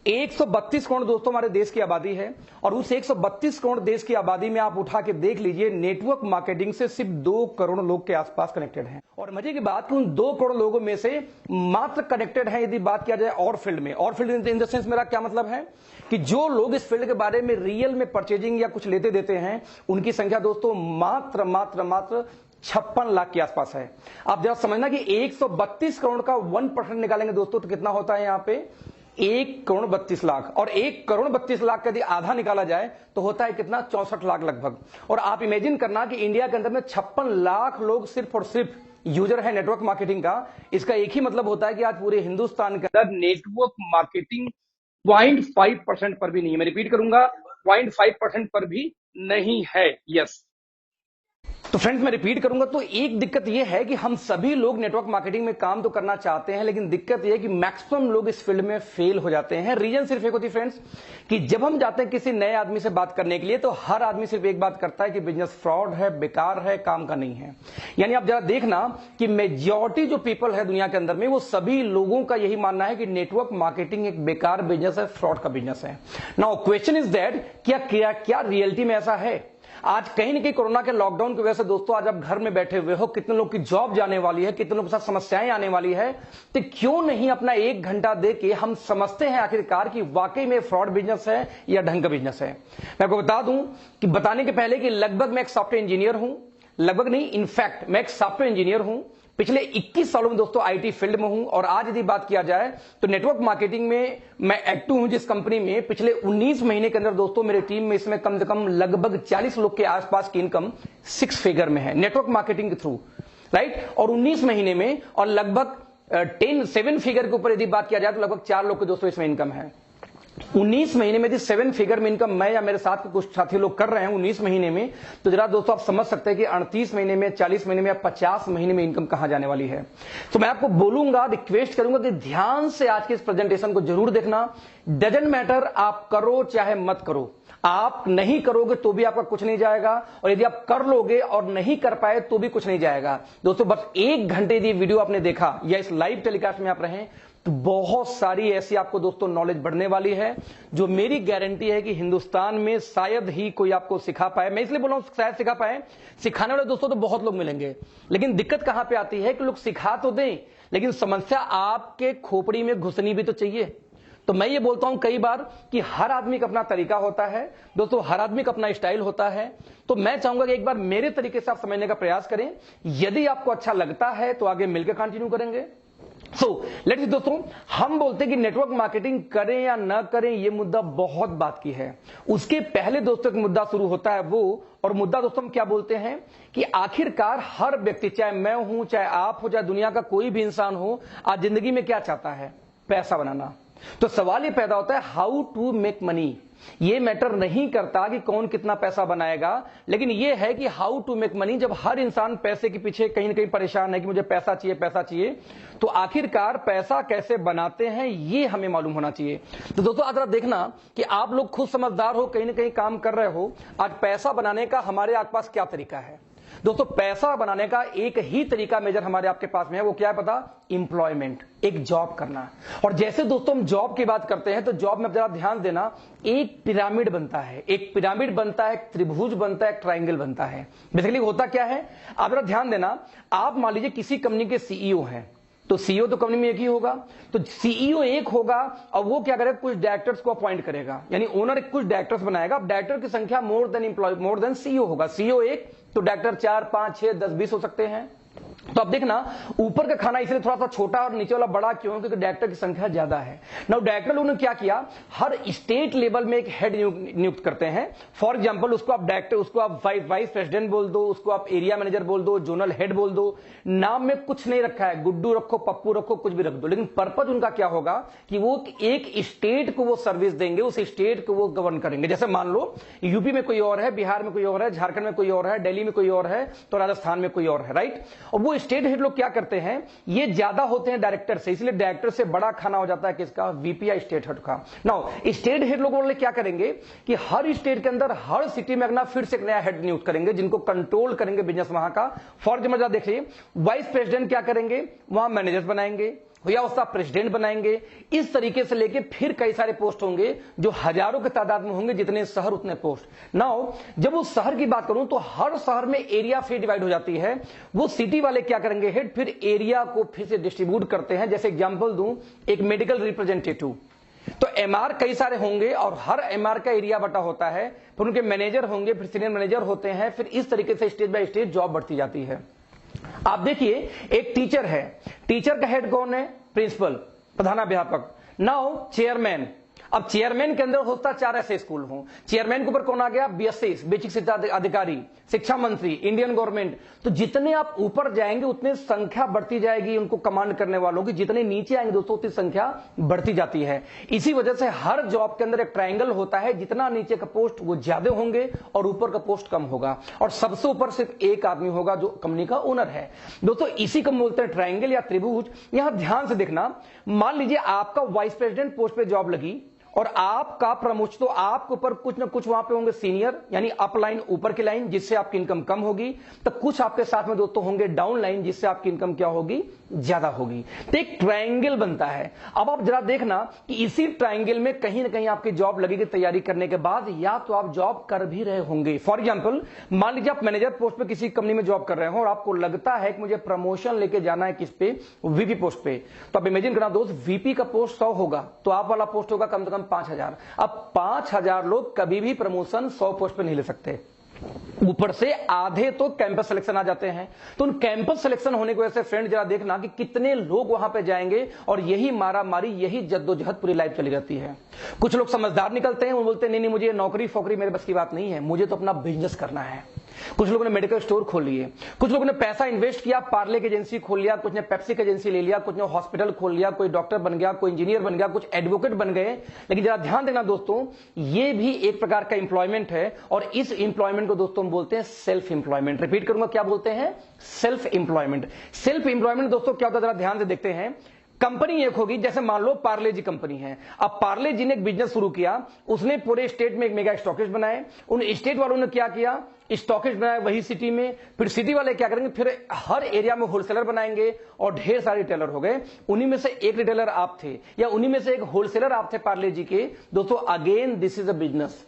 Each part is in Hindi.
132 करोड़ दोस्तों हमारे देश की आबादी है और उस 132 करोड़ देश की आबादी में आप उठा के देख लीजिए नेटवर्क मार्केटिंग से सिर्फ 2 करोड़ लोग के आसपास कनेक्टेड हैं। और मजे की बात कि उन 2 करोड़ लोगों में से मात्र कनेक्टेड है यदि बात किया जाए और फील्ड में, और फील्ड इन द सेंस मेरा क्या मतलब है कि जो लोग इस फील्ड के बारे में रियल में परचेजिंग या कुछ लेते देते हैं उनकी संख्या दोस्तों मात्र 56 लाख के आसपास है। आप जरा समझना कि 132 करोड़ का 1% निकालेंगे दोस्तों तो कितना होता है यहां पे 1 करोड़ 32 लाख, और 1 करोड़ 32 लाख का यदि आधा निकाला जाए तो होता है कितना 64 लाख लगभग। और आप इमेजिन करना कि इंडिया के अंदर में 56 लाख लोग सिर्फ और सिर्फ यूजर है नेटवर्क मार्केटिंग का। इसका एक ही मतलब होता है कि आज पूरे हिंदुस्तान के अंदर नेटवर्क मार्केटिंग 0.5% पर भी नहीं है। मैं रिपीट करूंगा 0.5% पर भी नहीं है। यस, तो फ्रेंड्स मैं रिपीट करूंगा, तो एक दिक्कत यह है कि हम सभी लोग नेटवर्क मार्केटिंग में काम तो करना चाहते हैं, लेकिन दिक्कत यह है कि मैक्सिमम लोग इस फील्ड में फेल हो जाते हैं। रीजन सिर्फ एक होती है फ्रेंड्स कि जब हम जाते हैं किसी नए आदमी से बात करने के लिए तो हर आदमी सिर्फ एक बात करता है कि बिजनेस फ्रॉड है, बेकार है, काम का नहीं है। यानी आप जरा देखना कि मेजॉरिटी जो पीपल है दुनिया के अंदर में वो सभी लोगों का यही मानना है कि नेटवर्क मार्केटिंग एक बेकार बिजनेस है, फ्रॉड का बिजनेस है। नाउ क्वेश्चन इज दैट क्या रियलिटी में ऐसा है? आज कहीं न कहीं कोरोना के लॉकडाउन की वजह से दोस्तों आज आप घर में बैठे हुए हो, कितने लोग की जॉब जाने वाली है, कितने लोग के साथ समस्याएं आने वाली है, तो क्यों नहीं अपना 1 घंटा दे के हम समझते हैं आखिरकार कि वाकई में फ्रॉड बिजनेस है या ढंग का बिजनेस है। मैं आपको बता दूं कि बताने के पहले कि लगभग मैं एक सॉफ्टवेयर इंजीनियर हूं, लगभग नहीं इनफैक्ट मैं एक सॉफ्टवेयर इंजीनियर हूं, पिछले 21 सालों में दोस्तों आईटी फील्ड में हूं, और आज यदि बात किया जाए तो नेटवर्क मार्केटिंग में मैं एक्टिव हूं जिस कंपनी में पिछले 19 महीने के अंदर दोस्तों मेरे टीम में इसमें कम से कम लगभग 40 लोग के आसपास की इनकम 6 फिगर में है नेटवर्क मार्केटिंग के थ्रू, राइट। और 19 महीने में और लगभग 7 फिगर के ऊपर यदि बात किया जाए तो लगभग 4 लोग के दोस्तों इसमें इनकम है। 19 महीने में यदि 7 फिगर में इनकम मैं या मेरे साथ के कुछ साथी लोग कर रहे हैं 19 महीने में, तो जरा दोस्तों आप समझ सकते हैं कि 38 महीने में, 40 महीने में या 50 महीने में इनकम कहां जाने वाली है। तो मैं आपको बोलूंगा, रिक्वेस्ट करूंगा कि ध्यान से आज के इस प्रेजेंटेशन को जरूर देखना। डजंट मैटर आप करो चाहे मत करो, आप नहीं करोगे तो भी आपका कुछ नहीं जाएगा, और यदि आप कर लोगे और नहीं कर पाए तो भी कुछ नहीं जाएगा। दोस्तों बस 1 घंटे यदि वीडियो आपने देखा या इस लाइव टेलीकास्ट में आप रहे तो बहुत सारी ऐसी आपको दोस्तों नॉलेज बढ़ने वाली है जो मेरी गारंटी है कि हिंदुस्तान में शायद ही कोई आपको सिखा पाए। मैं इसलिए बोल रहा हूं शायद सिखा पाए, सिखाने वाले दोस्तों तो बहुत लोग मिलेंगे, लेकिन दिक्कत कहां पे आती है कि लोग सिखा तो दें लेकिन समस्या आपके खोपड़ी में घुसनी भी तो चाहिए। तो मैं ये बोलता हूं कई बार कि हर आदमी का अपना तरीका होता है दोस्तों, हर आदमी का अपना स्टाइल होता है। तो मैं चाहूंगा कि एक बार मेरे तरीके से आप समझने का प्रयास करें, यदि आपको अच्छा लगता है तो आगे मिलकर कंटिन्यू करेंगे। लेट्स दोस्तों, हम बोलते हैं कि नेटवर्क मार्केटिंग करें या ना करें ये मुद्दा बहुत बात की है। उसके पहले दोस्तों एक मुद्दा शुरू होता है वो, और मुद्दा दोस्तों हम क्या बोलते हैं कि आखिरकार हर व्यक्ति, चाहे मैं हूं, चाहे आप हो, चाहे दुनिया का कोई भी इंसान हो, आज जिंदगी में क्या चाहता है? पैसा बनाना। तो सवाल ये पैदा होता है हाउ टू मेक मनी। ये मैटर नहीं करता कि कौन कितना पैसा बनाएगा, लेकिन ये है कि हाउ टू मेक मनी। जब हर इंसान पैसे के पीछे कहीं ना कहीं परेशान है कि मुझे पैसा चाहिए, पैसा चाहिए, तो आखिरकार पैसा कैसे बनाते हैं ये हमें मालूम होना चाहिए। तो दोस्तों आज देखना कि आप लोग खुद समझदार हो, कहीं ना कहीं काम कर रहे हो। आज पैसा बनाने का हमारे आसपास क्या तरीका है? दोस्तों पैसा बनाने का एक ही तरीका मेजर हमारे आपके पास में है, वो क्या है पता? एम्प्लॉयमेंट, एक जॉब करना। और जैसे दोस्तों हम जॉब की बात करते हैं तो जॉब में जरा ध्यान देना, एक पिरामिड बनता है, एक पिरामिड बनता है, एक त्रिभुज बनता है, एक ट्राइंगल बनता है। बेसिकली होता क्या है आप जरा ध्यान देना, आप मान लीजिए किसी कंपनी के सीईओ हैं, तो सीईओ तो कंपनी में एक ही होगा, तो सीईओ एक होगा और वो क्या करेगा? कुछ डायरेक्टर्स को अपॉइंट करेगा, यानी ओनर कुछ डायरेक्टर्स बनाएगा। डायरेक्टर की संख्या मोर देन सीईओ होगा। सीईओ एक तो डायरेक्टर 4, 5, 6, 10, 20 हो सकते हैं। तो अब देखना ऊपर का खाना इसलिए थोड़ा सा छोटा और नीचे वाला बड़ा क्यों? क्योंकि डायरेक्टर की संख्या ज्यादा है। नाउ डायरेक्टर लोगों ने क्या किया, हर स्टेट लेवल में एक हेड नियुक्त करते हैं। फॉर एग्जांपल उसको आप डायरेक्टर, उसको आप वाइस प्रेसिडेंट बोल दो, उसको आप एरिया मैनेजर बोल दो, जोनल हेड बोल दो। नाम में कुछ नहीं रखा है, गुड्डू रखो, पप्पू रखो, कुछ भी रख दो, लेकिन पर्पज उनका क्या होगा कि वो एक स्टेट को वो सर्विस देंगे, उस स्टेट को वो गवर्न करेंगे। जैसे मान लो यूपी में कोई और है, बिहार में कोई और है, झारखंड में कोई और है, दिल्ली में कोई और है, तो राजस्थान में कोई और है, राइट। और वो स्टेट हेड लोग क्या करते हैं, ये ज्यादा होते हैं डायरेक्टर से, इसलिए डायरेक्टर से बड़ा खाना हो जाता है किसका? वीपी या स्टेट हेड का। नाउ स्टेट हेड लोगों ने क्या करेंगे कि हर स्टेट के अंदर हर सिटी में अपना फिर से एक नया हेड नियुक्त करेंगे जिनको कंट्रोल करेंगे बिजनेस वहां का। फॉर एग्जाम्पल देखिए, वाइस प्रेसिडेंट क्या करेंगे? वहां मैनेजर्स बनाएंगे। या उसका प्रेसिडेंट बनाएंगे। इस तरीके से लेके फिर कई सारे पोस्ट होंगे जो हजारों की तादाद में होंगे, जितने शहर उतने पोस्ट। नाउ जब उस शहर की बात करूं तो हर शहर में एरिया फिर डिवाइड हो जाती है। वो सिटी वाले क्या करेंगे, हेड फिर एरिया को फिर से डिस्ट्रीब्यूट करते हैं। जैसे एग्जांपल दूं, एक मेडिकल रिप्रेजेंटेटिव, तो एमआर कई सारे होंगे और हर एमआर का एरिया बटा होता है, फिर उनके मैनेजर होंगे, फिर सीनियर मैनेजर होते हैं, फिर इस तरीके से स्टेज बाय स्टेज जॉब बढ़ती जाती है। आप देखिए, एक टीचर है, टीचर का हेड कौन है, प्रिंसिपल, प्रधानाध्यापक। नाउ चेयरमैन, अब चेयरमैन के अंदर होता 4 ऐसे स्कूल हों, चेयरमैन के ऊपर कौन आ गया, बीएससी बेसिक शिक्षा अधिकारी, शिक्षा मंत्री, इंडियन गवर्नमेंट। तो जितने आप ऊपर जाएंगे उतने संख्या बढ़ती जाएगी उनको कमांड करने वालों की, जितने नीचे आएंगे दोस्तों उतनी संख्या बढ़ती जाती है। इसी वजह से हर जॉब के अंदर एक ट्रायंगल होता है, जितना नीचे का पोस्ट वो ज्यादा होंगे और ऊपर का पोस्ट कम होगा, और सबसे ऊपर सिर्फ एक आदमी होगा जो कंपनी का ओनर है। दोस्तों इसी को बोलते हैं ट्रायंगल या त्रिभुज। यहां ध्यान से देखना, मान लीजिए आपका वाइस प्रेसिडेंट पोस्ट पे जॉब लगी और आपका प्रमोशन, तो आपके ऊपर कुछ ना कुछ वहां पे होंगे सीनियर, यानी अप लाइन, ऊपर की लाइन, जिससे आपकी इनकम कम होगी। तो कुछ आपके साथ में दोस्तों होंगे डाउन लाइन, जिससे आपकी इनकम क्या होगी, ज्यादा होगी। तो एक ट्रायंगल बनता है। अब आप जरा देखना कि इसी ट्रायंगल में कहीं ना कहीं आपकी जॉब लगेगी तैयारी करने के बाद, या तो आप जॉब कर भी रहे होंगे। फॉर एग्जाम्पल, मान लीजिए आप मैनेजर पोस्ट पे किसी कंपनी में जॉब कर रहे हो और आपको लगता है कि मुझे प्रमोशन लेके जाना है किस पे, वीपी पोस्ट पे। तो आप इमेजिन करना दोस्त, वीपी का पोस्ट 100 होगा तो आप वाला पोस्ट होगा कम से कम 5000। अब 5000 लोग कभी भी प्रमोशन 100 पोस्ट पे नहीं ले सकते। ऊपर से आधे तो कैंपस सिलेक्शन आ जाते हैं। तो उन कैंपस सिलेक्शन होने की वजह से फ्रेंड जरा देखना कि कितने लोग वहां पे जाएंगे, और यही मारा मारी, यही जद्दोजहद पूरी लाइफ चली जाती है। कुछ लोग समझदार निकलते हैं, वो बोलते हैं नहीं नहीं, मुझे नौकरी फोकरी मेरे बस की बात नहीं है, मुझे तो अपना बिजनेस करना है। कुछ लोगों ने मेडिकल स्टोर खोल लिए, कुछ लोगों ने पैसा इन्वेस्ट किया, पार्ले की एजेंसी खोल लिया, कुछ ने पेप्सी की एजेंसी ले लिया, कुछ ने हॉस्पिटल खोल लिया, कोई डॉक्टर बन गया, कोई इंजीनियर बन गया, कुछ एडवोकेट बन गए। लेकिन जरा ध्यान देना दोस्तों, ये भी एक प्रकार का इंप्लॉयमेंट है, और इस इंप्लॉयमेंट को दोस्तों हम बोलते हैं सेल्फ इंप्लॉयमेंट। रिपीट करूंगा, क्या बोलते हैं, सेल्फ इंप्लॉयमेंट। सेल्फ इंप्लॉयमेंट दोस्तों क्या होता है, जरा ध्यान से देखते हैं। कंपनी एक होगी, जैसे मान लो पार्ले जी कंपनी है। अब पार्ले जी ने एक बिजनेस शुरू किया, उसने पूरे स्टेट में एक मेगा स्टॉकेज बनाए। उन स्टेट वालों ने क्या किया, स्टॉकेज बनाया वही सिटी में। फिर सिटी वाले क्या करेंगे, फिर हर एरिया में होलसेलर बनाएंगे, और ढेर सारे रिटेलर हो गए। उन्हीं में से एक रिटेलर आप थे, या उन्हीं में से एक होलसेलर आप थे पार्ले जी के। दोस्तों again this is a business,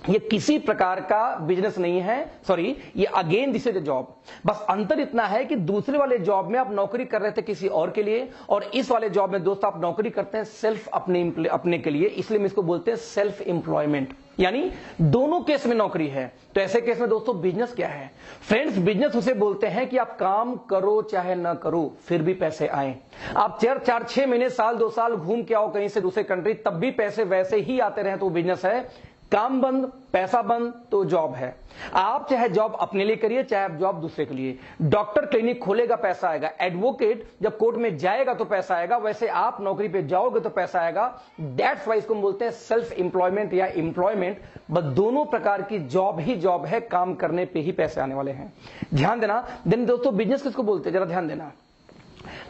ये किसी प्रकार का बिजनेस नहीं है, सॉरी, ये again this is a job. बस अंतर इतना है कि दूसरे वाले जॉब में आप नौकरी कर रहे थे किसी और के लिए, और इस वाले जॉब में दोस्तों आप नौकरी करते हैं सिर्फ अपने के लिए। इसलिए हम इसको बोलते हैं सेल्फ एम्प्लॉयमेंट, यानी दोनों केस में नौकरी है। तो ऐसे केस में दोस्तों बिजनेस क्या है फ्रेंड्स, बिजनेस उसे बोलते हैं कि आप काम करो चाहे ना करो फिर भी पैसे आए। आप 4-6 महीने, साल 2 साल घूम के आओ कहीं से दूसरे कंट्री, तब भी पैसे वैसे ही आते रहे तो बिजनेस है। काम बंद, पैसा बंद, तो जॉब है। आप चाहे जॉब अपने लिए करिए, चाहे आप जॉब दूसरे के लिए। डॉक्टर क्लिनिक खोलेगा, पैसा आएगा। एडवोकेट जब कोर्ट में जाएगा तो पैसा आएगा। वैसे आप नौकरी पे जाओगे तो पैसा आएगा। दैट्स वाई इसको हम बोलते हैं सेल्फ एम्प्लॉयमेंट या एम्प्लॉयमेंट। बस दोनों प्रकार की जॉब ही जॉब है, काम करने पे ही पैसे आने वाले हैं। ध्यान देना। देन दोस्तों बिजनेस किसको बोलते हैं, जरा ध्यान देना।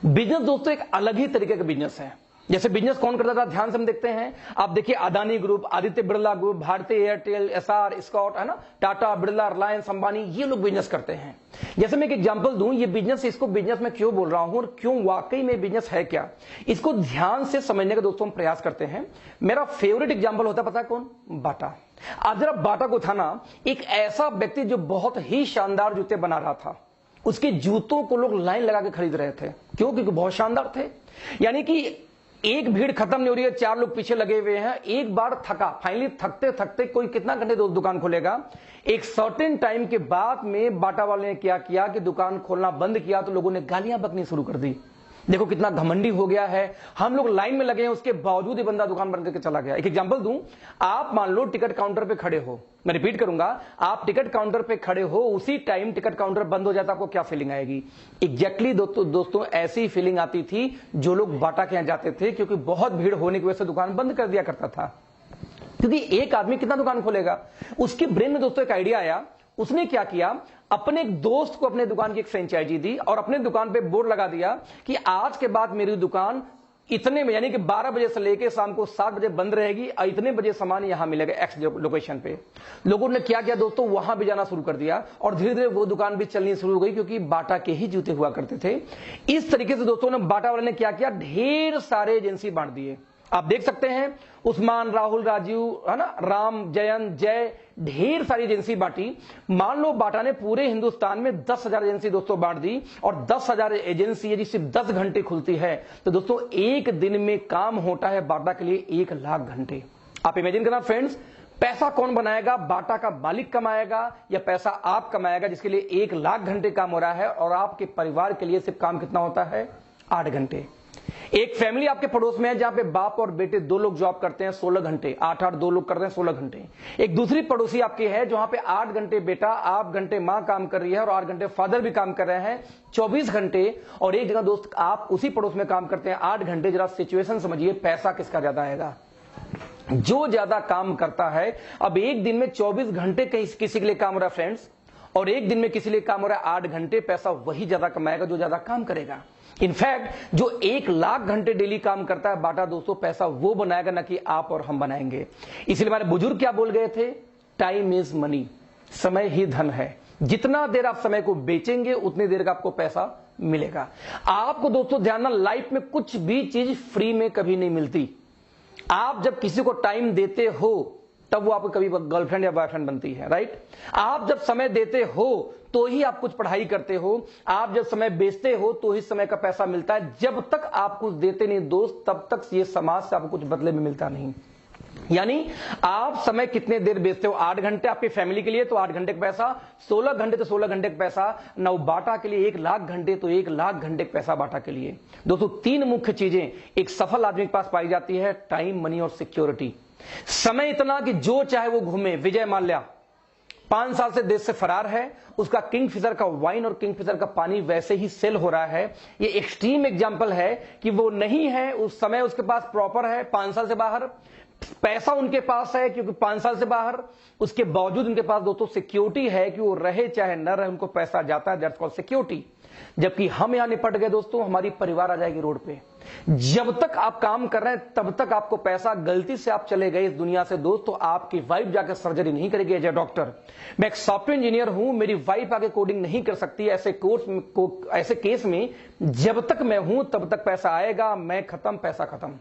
बिजनेस दोस्तों एक अलग ही तरीके का बिजनेस है। जैसे बिजनेस कौन करता था, ध्यान से हम देखते हैं। आप देखिए अदानी ग्रुप, आदित्य बिरला ग्रुप, भारतीय एयरटेल, एसआर, स्कॉट, है ना, टाटा, बिरला, रिलायंस, अंबानी, ये लोग बिजनेस करते हैं। जैसे मैं एक एग्जांपल दूं, ये बिजनेस, इसको बिजनेस में क्यों बोल रहा हूं और क्यों वाकई में बिजनेस है क्या, इसको ध्यान से समझने का दोस्तों हम प्रयास करते हैं। मेरा फेवरेट एग्जांपल होता है, पता है कौन, बाटा। आज जरा बाटा को था ना, एक ऐसा व्यक्ति जो बहुत ही शानदार जूते बना रहा था, उसके जूतों को लोग लाइन लगा के खरीद रहे थे। क्यों, क्योंकि बहुत शानदार थे। यानी कि एक भीड़ खत्म नहीं हो रही है, 4 लोग पीछे लगे हुए हैं। एक बार थका, फाइनली थकते थकते कोई कितना घंटे दुकान खोलेगा। एक सर्टेन टाइम के बाद में बाटा वाले ने क्या किया कि दुकान खोलना बंद किया, तो लोगों ने गालियां बकनी शुरू कर दी। देखो कितना घमंडी हो गया है, हम लोग लाइन में लगे हैं, उसके बावजूद ही बंदा दुकान बंद करके चला गया। एक एग्जांपल दूं, आप मान लो टिकट काउंटर पे खड़े हो, मैं रिपीट करूंगा, आप टिकट काउंटर पे खड़े हो, उसी टाइम टिकट काउंटर बंद हो जाता, आपको क्या फीलिंग आएगी। एग्जैक्टली दोस्तों ऐसी फीलिंग आती थी जो लोग बाटा के यहां जाते थे, क्योंकि बहुत भीड़ होने की वजह से दुकान बंद कर दिया करता था। क्योंकि एक आदमी कितना दुकान खोलेगा। उसके ब्रेन में दोस्तों एक आइडिया आया, उसने क्या किया, अपने एक दोस्त को अपने दुकान की एक फ्रेंचाइजी दी और अपने दुकान पे बोर्ड लगा दिया कि आज के बाद मेरी दुकान इतने में यानी कि 12 बजे से लेकर शाम को 7 बजे बंद रहेगी और इतने बजे सामान यहां मिलेगा एक्स लोकेशन पे। लोगों ने क्या किया दोस्तों, वहां भी जाना शुरू कर दिया और धीरे धीरे वो दुकान भी चलनी शुरू हो गई, क्योंकि बाटा के ही जूते हुआ करते थे। इस तरीके से दोस्तों ने बाटा वाले ने क्या किया, ढेर सारे एजेंसी बांट दिए। आप देख सकते हैं उस्मान, राहुल, राजीव, है ना, राम, जयंत, जय, ढेर सारी एजेंसी बांटी। मान लो बाटा ने पूरे हिंदुस्तान में 10,000 एजेंसी दोस्तों बांट दी, और 10,000 एजेंसी यदि सिर्फ 10 घंटे खुलती है तो दोस्तों एक दिन में काम होता है बाटा के लिए 1 लाख घंटे। आप इमेजिन करना फ्रेंड्स, पैसा कौन बनाएगा, बाटा का मालिक कमाएगा या पैसा आप कमाएगा, जिसके लिए 1 लाख घंटे काम हो रहा है, और आपके परिवार के लिए सिर्फ काम कितना होता है, 8 घंटे। एक फैमिली आपके पड़ोस में है जहां पे बाप और बेटे 2 लोग जॉब करते हैं 16 घंटे, 8-8 2 लोग करते हैं 16 घंटे। एक दूसरी पड़ोसी आपकी है जहां पे 8 घंटे बेटा, 8 घंटे मां काम कर रही है और 8 घंटे फादर भी काम कर रहे हैं, 24 घंटे। और एक जगह दोस्त आप उसी पड़ोस में काम करते हैं 8 घंटे। जरा सिचुएशन समझिए, पैसा किसका ज्यादा आएगा, जो ज्यादा काम करता है। अब एक दिन में 24 घंटे किसी के लिए काम हो रहा है फ्रेंड्स, और एक दिन में किसी लिए काम हो रहा है 8 घंटे, पैसा वही ज्यादा कमाएगा जो ज्यादा काम करेगा। इनफैक्ट जो 1 लाख घंटे डेली काम करता है बाटा दोस्तों, पैसा वो बनाएगा ना कि आप और हम बनाएंगे। इसलिए हमारे बुजुर्ग क्या बोल गए थे, टाइम इज मनी, समय ही धन है। जितना देर आप समय को बेचेंगे उतनी देर का आपको पैसा मिलेगा। आपको दोस्तों ध्यान ना, लाइफ में कुछ भी चीज फ्री में कभी नहीं मिलती। आप जब किसी को टाइम देते हो तब वो आपको कभी गर्लफ्रेंड या बॉयफ्रेंड बनती है, राइट। आप जब समय देते हो तो ही आप कुछ पढ़ाई करते हो, आप जब समय बेचते हो तो ही समय का पैसा मिलता है। जब तक आप कुछ देते नहीं दोस्त, तब तक ये समाज से आपको कुछ बदले में मिलता नहीं। यानी आप समय कितने देर बेचते हो, 8 घंटे आपकी फैमिली के लिए तो 8 घंटे का पैसा, 16 घंटे तो 16 घंटे का पैसा, नौ बाटा के लिए 1 लाख घंटे तो 1 लाख घंटे का पैसा बाटा के लिए। दोस्तों 3 मुख्य चीजें एक सफल आदमी के पास पाई जाती है, टाइम, मनी और सिक्योरिटी। समय इतना कि जो चाहे वो घूमे। विजय माल्या 5 साल से देश से फरार है, उसका किंगफिशर का वाइन और किंगफिशर का पानी वैसे ही सेल हो रहा है। ये एक्सट्रीम एग्जांपल है कि वो नहीं है, उस समय उसके पास प्रॉपर है, 5 साल से बाहर पैसा उनके पास है क्योंकि 5 साल से बाहर, उसके बावजूद उनके पास दोस्तों सिक्योरिटी है कि वो रहे चाहे न रहे उनको पैसा जाता है, दैट्स कॉल्ड सिक्योरिटी। जबकि हम यहां निपट गए दोस्तों, हमारी परिवार आ जाएगी रोड पे। जब तक आप काम कर रहे हैं तब तक आपको पैसा, गलती से आप चले गए इस दुनिया से दोस्त, तो आपकी वाइफ जाकर सर्जरी नहीं करेगी एज ए डॉक्टर। मैं एक सॉफ्टवेयर इंजीनियर हूं, मेरी वाइफ आगे कोडिंग नहीं कर सकती। ऐसे केस में जब तक मैं हूं तब तक पैसा आएगा, मैं खत्म, पैसा खत्म।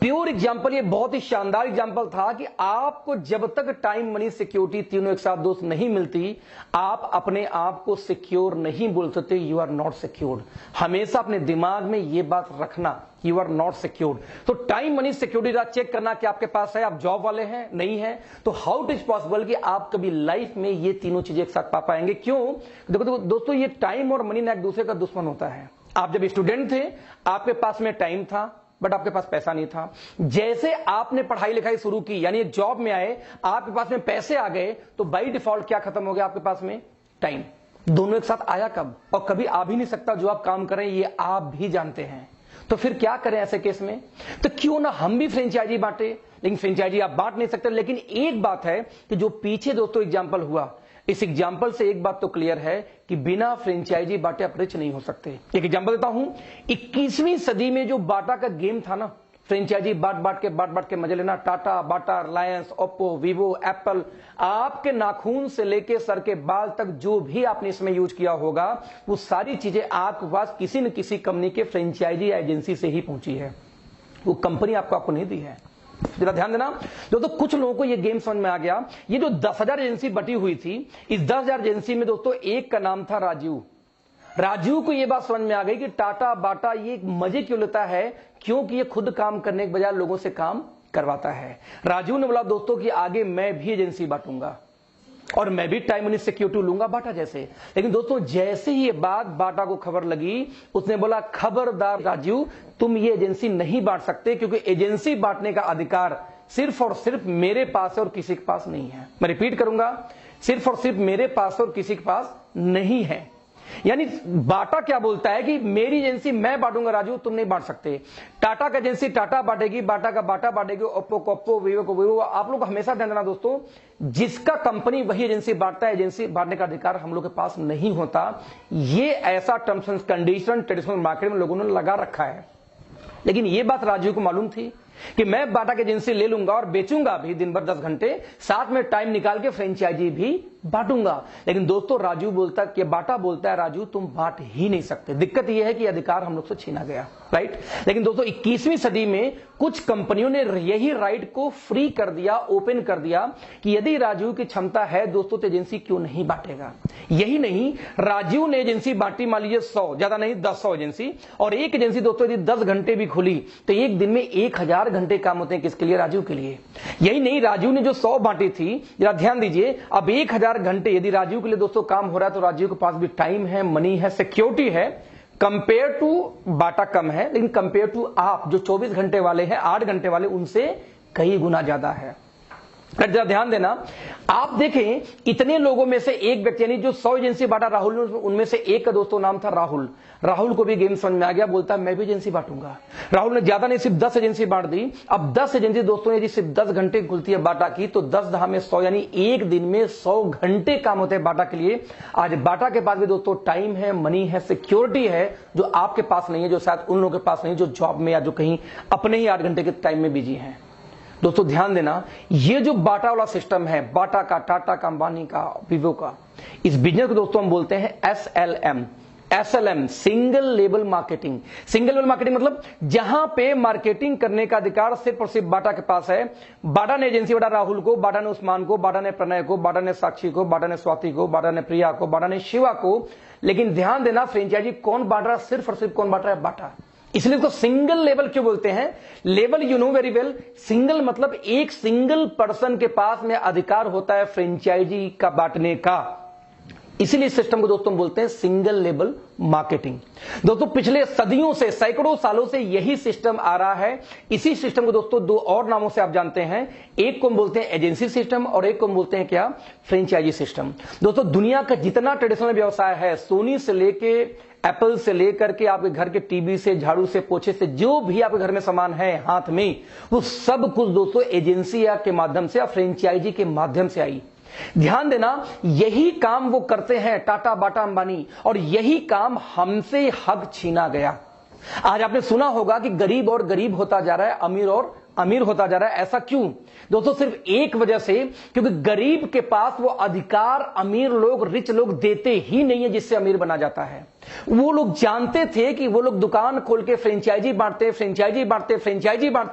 प्योर एग्जाम्पल, ये बहुत ही शानदार एग्जाम्पल था कि आपको जब तक टाइम, मनी, सिक्योरिटी तीनों एक साथ दोस्त नहीं मिलती, आप अपने आप को सिक्योर नहीं बोल सकते। You are not secured. हमेशा अपने दिमाग में ये बात रखना, यू आर नॉट सिक्योर्ड। तो टाइम, मनी, सिक्योरिटी चेक करना कि आपके पास है। आप जॉब वाले हैं, नहीं है, तो हाउ इट इज पॉसिबल कि आप कभी लाइफ में ये तीनों चीजें एक साथ पा पाएंगे? क्यों? देखो दोस्तों, ये टाइम और मनी ना एक दूसरे का दुश्मन होता है। आप जब स्टूडेंट थे आपके पास में टाइम था बट आपके पास पैसा नहीं था। जैसे आपने पढ़ाई लिखाई शुरू की, यानी जॉब में आए, आपके पास में पैसे आ गए, तो बाय डिफॉल्ट क्या खत्म हो गया आपके पास में? टाइम। दोनों एक साथ आया कब? और कभी आ भी नहीं सकता। जो आप काम कर रहे हैं ये आप भी जानते हैं। तो फिर क्या करें ऐसे केस में? तो क्यों ना हम भी फ्रेंचाइजी बांटे। लेकिन फ्रेंचाइजी आप बांट नहीं सकते। लेकिन एक बात है कि जो पीछे दोस्तों एग्जाम्पल हुआ, इस एग्जाम्पल से एक बात तो क्लियर है कि बिना फ्रेंचाइजी बांटे आप रिच नहीं हो सकते। एक एग्जाम्पल देता हूं, 21वीं सदी में जो बाटा का गेम था ना, फ्रेंचाइजी बांट के मजे लेना, टाटा, बाटा, रिलायंस, ओप्पो, वीवो, एप्पल, आपके नाखून से लेके सर के बाल तक जो भी आपने इसमें यूज किया होगा, वो सारी चीजें आपके पास किसी न किसी कंपनी के फ्रेंचाइजी एजेंसी से ही पहुंची है। वो कंपनी आपको नहीं दी है। जरा ध्यान देना दोस्तों, कुछ लोगों को ये गेम समझ में आ गया। ये जो 10,000 एजेंसी बटी हुई थी, इस 10,000 एजेंसी में दोस्तों एक का नाम था राजीव। राजीव को ये बात समझ में आ गई कि टाटा, बाटा ये मजे क्यों लेता है, क्योंकि ये खुद काम करने के बजाय लोगों से काम करवाता है। राजीव ने बोला दोस्तों कि आगे मैं भी एजेंसी बांटूंगा और मैं भी टाइम, मनी, सिक्योरिटी लूंगा बाटा जैसे। लेकिन दोस्तों जैसे ही ये बात बाटा को खबर लगी, उसने बोला खबरदार राजीव, तुम ये एजेंसी नहीं बांट सकते, क्योंकि एजेंसी बांटने का अधिकार सिर्फ और सिर्फ मेरे पास है और किसी के पास नहीं है। मैं रिपीट करूंगा, सिर्फ और सिर्फ मेरे पास और किसी के पास नहीं है। यानी बाटा क्या बोलता है कि मेरी एजेंसी मैं बांटूंगा राजू, तुम नहीं बांट सकते। टाटा का एजेंसी टाटा बांटेगी, बाटा का बाटा बांटेगी, ओप्पो को ओप्पो, वीवो को वीवो। आप लोग हमेशा ध्यान देना दोस्तों, जिसका कंपनी वही एजेंसी बांटता है, एजेंसी बांटने का अधिकार हम लोग के पास नहीं होता। ये ऐसा terms and condition traditional market में लोगों ने लगा रखा है। लेकिन ये बात राजीव को मालूम थी कि मैं बाटा की एजेंसी ले लूंगा और बेचूंगा भी दिन भर 10 घंटे, साथ में टाइम निकाल के फ्रेंचाइजी भी बांटूंगा। लेकिन दोस्तों राजू बोलता कि बाटा बोलता है राजू तुम बांट ही नहीं सकते। दिक्कत यह है कि अधिकार हम लोग से छीना गया, राइट। लेकिन दोस्तों 21वीं सदी में कुछ कंपनियों ने यही राइट को फ्री कर दिया, ओपन कर दिया कि यदि राजू की क्षमता है दोस्तों तो एजेंसी क्यों नहीं बांटेगा। यही नहीं, राजू ने एजेंसी बांटी, मान लीजिए 100, ज्यादा नहीं 10 एजेंसी, और एक एजेंसी दोस्तों यदि 10 घंटे भी खुली तो एक दिन में 1000 घंटे काम होते हैं किसके लिए, राजू के लिए। यही नहीं, राजू ने जो 100 बांटी थी, जरा ध्यान दीजिए, अब 1000 घंटे यदि राजू के लिए दोस्तों काम हो रहा है तो राजू के पास भी टाइम है, मनी है, सिक्योरिटी है। कंपेयर टू बाटा कम है, लेकिन कंपेयर टू आप जो 24 घंटे वाले हैं, 8 घंटे वाले, उनसे कई गुना ज्यादा है। जरा ध्यान देना, आप देखें इतने लोगों में से एक व्यक्ति, यानी जो 100 एजेंसी बांटा राहुल ने, उनमें से एक का दोस्तों नाम था राहुल। राहुल को भी गेम समझ में आ गया, बोलता मैं भी एजेंसी बांटूंगा। राहुल ने ज्यादा नहीं, सिर्फ 10 एजेंसी बांट दी। अब 10 एजेंसी दोस्तों यदि सिर्फ 10 घंटे खुलती है बाटा की, तो 10 10 में 100, यानी एक दिन में 100 घंटे काम होते हैं बाटा के लिए। आज बाटा के पास भी दोस्तों टाइम है, मनी है, सिक्योरिटी है, जो आपके पास नहीं है, जो शायद उन लोगों के पास नहीं जो जॉब में या जो कहीं अपने ही 8 घंटे के टाइम में बिजी हैं। दोस्तों ध्यान देना, ये जो बाटा वाला सिस्टम है, बाटा का, टाटा का, अंबानी का, वीवो का, इस बिजनेस को दोस्तों हम बोलते हैं SLM, single label marketing. Single label marketing मतलब जहां पे मार्केटिंग करने का अधिकार सिर्फ और सिर्फ बाटा के पास है। बाटा ने एजेंसी बांटा राहुल को, बाटा ने उस्मान को, बाटा ने प्रणय को, बाटा ने साक्षी को, बाटा ने स्वाति को, बाटा ने प्रिया को, बाटा ने शिवा को। लेकिन ध्यान देना, फ्रेंचाइजी कौन बांट रहा है, सिर्फ और सिर्फ कौन बांट रहा है, बाटा। इसलिए इसको सिंगल लेवल क्यों बोलते हैं। Level you know very well, single मतलब एक सिंगल पर्सन के पास में अधिकार होता है फ्रेंचाइजी का बांटने का। इसीलिए इस सिस्टम को दोस्तों बोलते हैं सिंगल लेबल मार्केटिंग। दोस्तों पिछले सदियों से, सैकड़ों सालों से यही सिस्टम आ रहा है। इसी सिस्टम को दोस्तों 2 और नामों से आप जानते हैं, एक को बोलते हैं एजेंसी सिस्टम और एक को बोलते हैं क्या, फ्रेंचाइजी सिस्टम। दोस्तों दुनिया का जितना ट्रेडिशनल व्यवसाय है, सोनी से लेके एप्पल से लेकर के आपके घर के टीवी से, झाड़ू से, पोछे से, जो भी आपके घर में सामान है हाथ में, वो सब कुछ दोस्तों एजेंसी के माध्यम से या फ्रेंचाइजी के माध्यम से आई। ध्यान देना, यही काम वो करते हैं टाटा, बाटा, अंबानी, और यही काम हमसे हक छीना गया। आज आपने सुना होगा कि गरीब और गरीब होता जा रहा है, अमीर और अमीर होता जा रहा है। ऐसा क्यों दोस्तों? सिर्फ एक वजह से, क्योंकि गरीब के पास वो अधिकार अमीर लोग, रिच लोग देते ही नहीं है जिससे अमीर बना जाता है। वो लोग जानते थे कि वो लोग दुकान खोल के फ्रेंचाइजी बांटते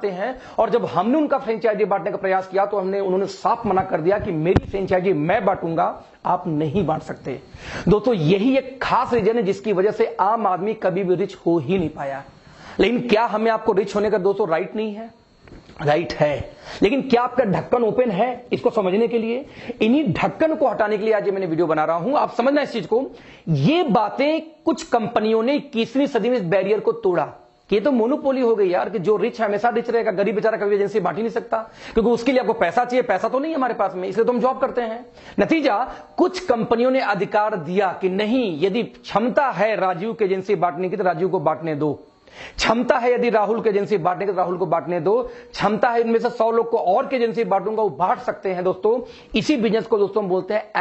हैं, और जब हमने उनका फ्रेंचाइजी बांटने का प्रयास किया तो उन्होंने साफ मना कर दिया कि मेरी फ्रेंचाइजी मैं बांटूंगा, आप नहीं बांट सकते। दोस्तों यही एक खास रीजन है जिसकी वजह से आम आदमी कभी भी रिच हो ही नहीं पाया। लेकिन क्या हमें आपको रिच होने का दोस्तों राइट नहीं है? राइट है, लेकिन क्या आपका ढक्कन ओपन है? इसको समझने के लिए, इन्हीं ढक्कन को हटाने के लिए आज ये मैंने वीडियो बना रहा हूं। आप समझना इस चीज को। ये बातें कुछ कंपनियों ने 21वीं सदी में इस बैरियर को तोड़ा। ये तो मोनोपोली हो गई यार, कि जो रिच है हमेशा रिच रहेगा, गरीब बेचारा कभी एजेंसी बांट ही नहीं सकता, क्योंकि उसके लिए आपको पैसा चाहिए। पैसा तो नहीं है हमारे पास में, इसलिए तो हम जॉब करते हैं। नतीजा, कुछ कंपनियों ने अधिकार दिया कि नहीं, यदि क्षमता है राजीव की एजेंसी बांटने की तो राजीव को बांटने दो। क्षमता है यदि राहुल की एजेंसी बांटने की तो राहुल को बांटने दो। क्षमता है इनमें से 100 लोग को और की एजेंसी बांटूंगा, वो बांट सकते हैं। दोस्तों इसी बिजनेस को दोस्तों हम बोलते हैं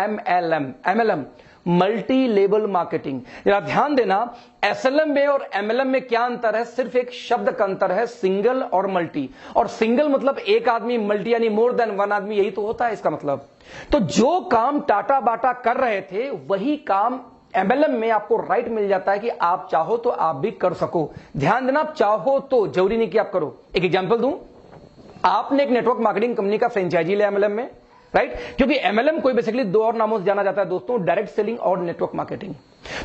MLM, मल्टी लेवल मार्केटिंग। जरा ध्यान देना, SLM में और MLM में क्या अंतर है? सिर्फ एक शब्द का अंतर है, सिंगल और मल्टी। और सिंगल मतलब एक आदमी, मल्टी यानी मोर देन वन आदमी, यही तो होता है इसका मतलब। तो जो काम टाटा बाटा कर रहे थे वही काम MLM में आपको राइट मिल जाता है कि आप चाहो तो आप भी कर सको। ध्यान देना, आप चाहो तो, जरूरी नहीं कि आप करो। एक एग्जांपल दूं, आपने एक नेटवर्क मार्केटिंग कंपनी का फ्रेंचाइजी लिया MLM में, राइट? क्योंकि MLM कोई बेसिकली 2 और नामों से जाना जाता है दोस्तों, डायरेक्ट सेलिंग और नेटवर्क मार्केटिंग।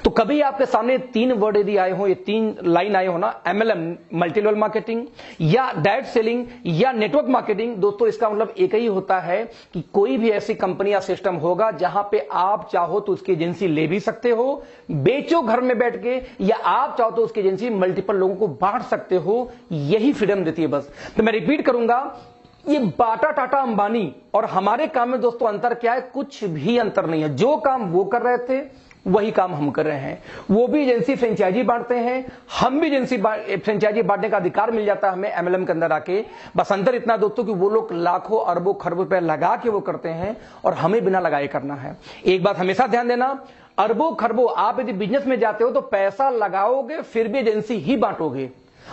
तो कभी आपके सामने 3 वर्ड यदि आए हो, ये 3 लाइन आए हो ना, MLM मल्टी लेवल मार्केटिंग या डायरेक्ट सेलिंग या नेटवर्क मार्केटिंग, दोस्तों इसका मतलब एक ही होता है कि कोई भी ऐसी कंपनी या सिस्टम होगा जहां पे आप चाहो तो उसकी एजेंसी ले भी सकते हो, बेचो घर में बैठ के, या आप चाहो तो उसकी एजेंसी मल्टीपल लोगों को बांट सकते हो। यही फ्रीडम देती है बस। तो मैं रिपीट करूंगा, ये बाटा, टाटा, अंबानी और हमारे काम में दोस्तों अंतर क्या है? कुछ भी अंतर नहीं है। जो काम वो कर रहे थे वही काम हम कर रहे हैं। वो भी एजेंसी फ्रेंचाइजी बांटते हैं, हम भी एजेंसी फ्रेंचाइजी बांटने का अधिकार मिल जाता है हमें MLM के अंदर आके। बस अंतर इतना दोस्तों कि वो लोग लाखों अरबों खरबों रुपए लगा के वो करते हैं और हमें बिना लगाए करना है। एक बात हमेशा ध्यान देना, अरबों खरबों आप यदि बिजनेस में जाते हो तो पैसा लगाओगे फिर भी एजेंसी ही बांटोगे।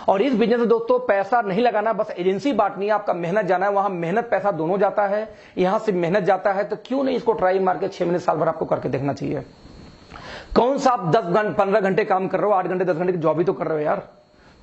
और इस बिजनेस में दोस्तों पैसा नहीं लगाना, बस एजेंसी बांटनी है, आपका मेहनत जाना है, वहां मेहनत पैसा दोनों जाता है, यहां से मेहनत जाता है, तो क्यों नहीं इसको ट्राई मार के 6 महीने साल भर आपको करके देखना चाहिए। कौन सा आप 10 घंटे 15 घंटे काम कर रहे हो, 8 घंटे 10 घंटे की जॉब ही तो कर रहे हो यार,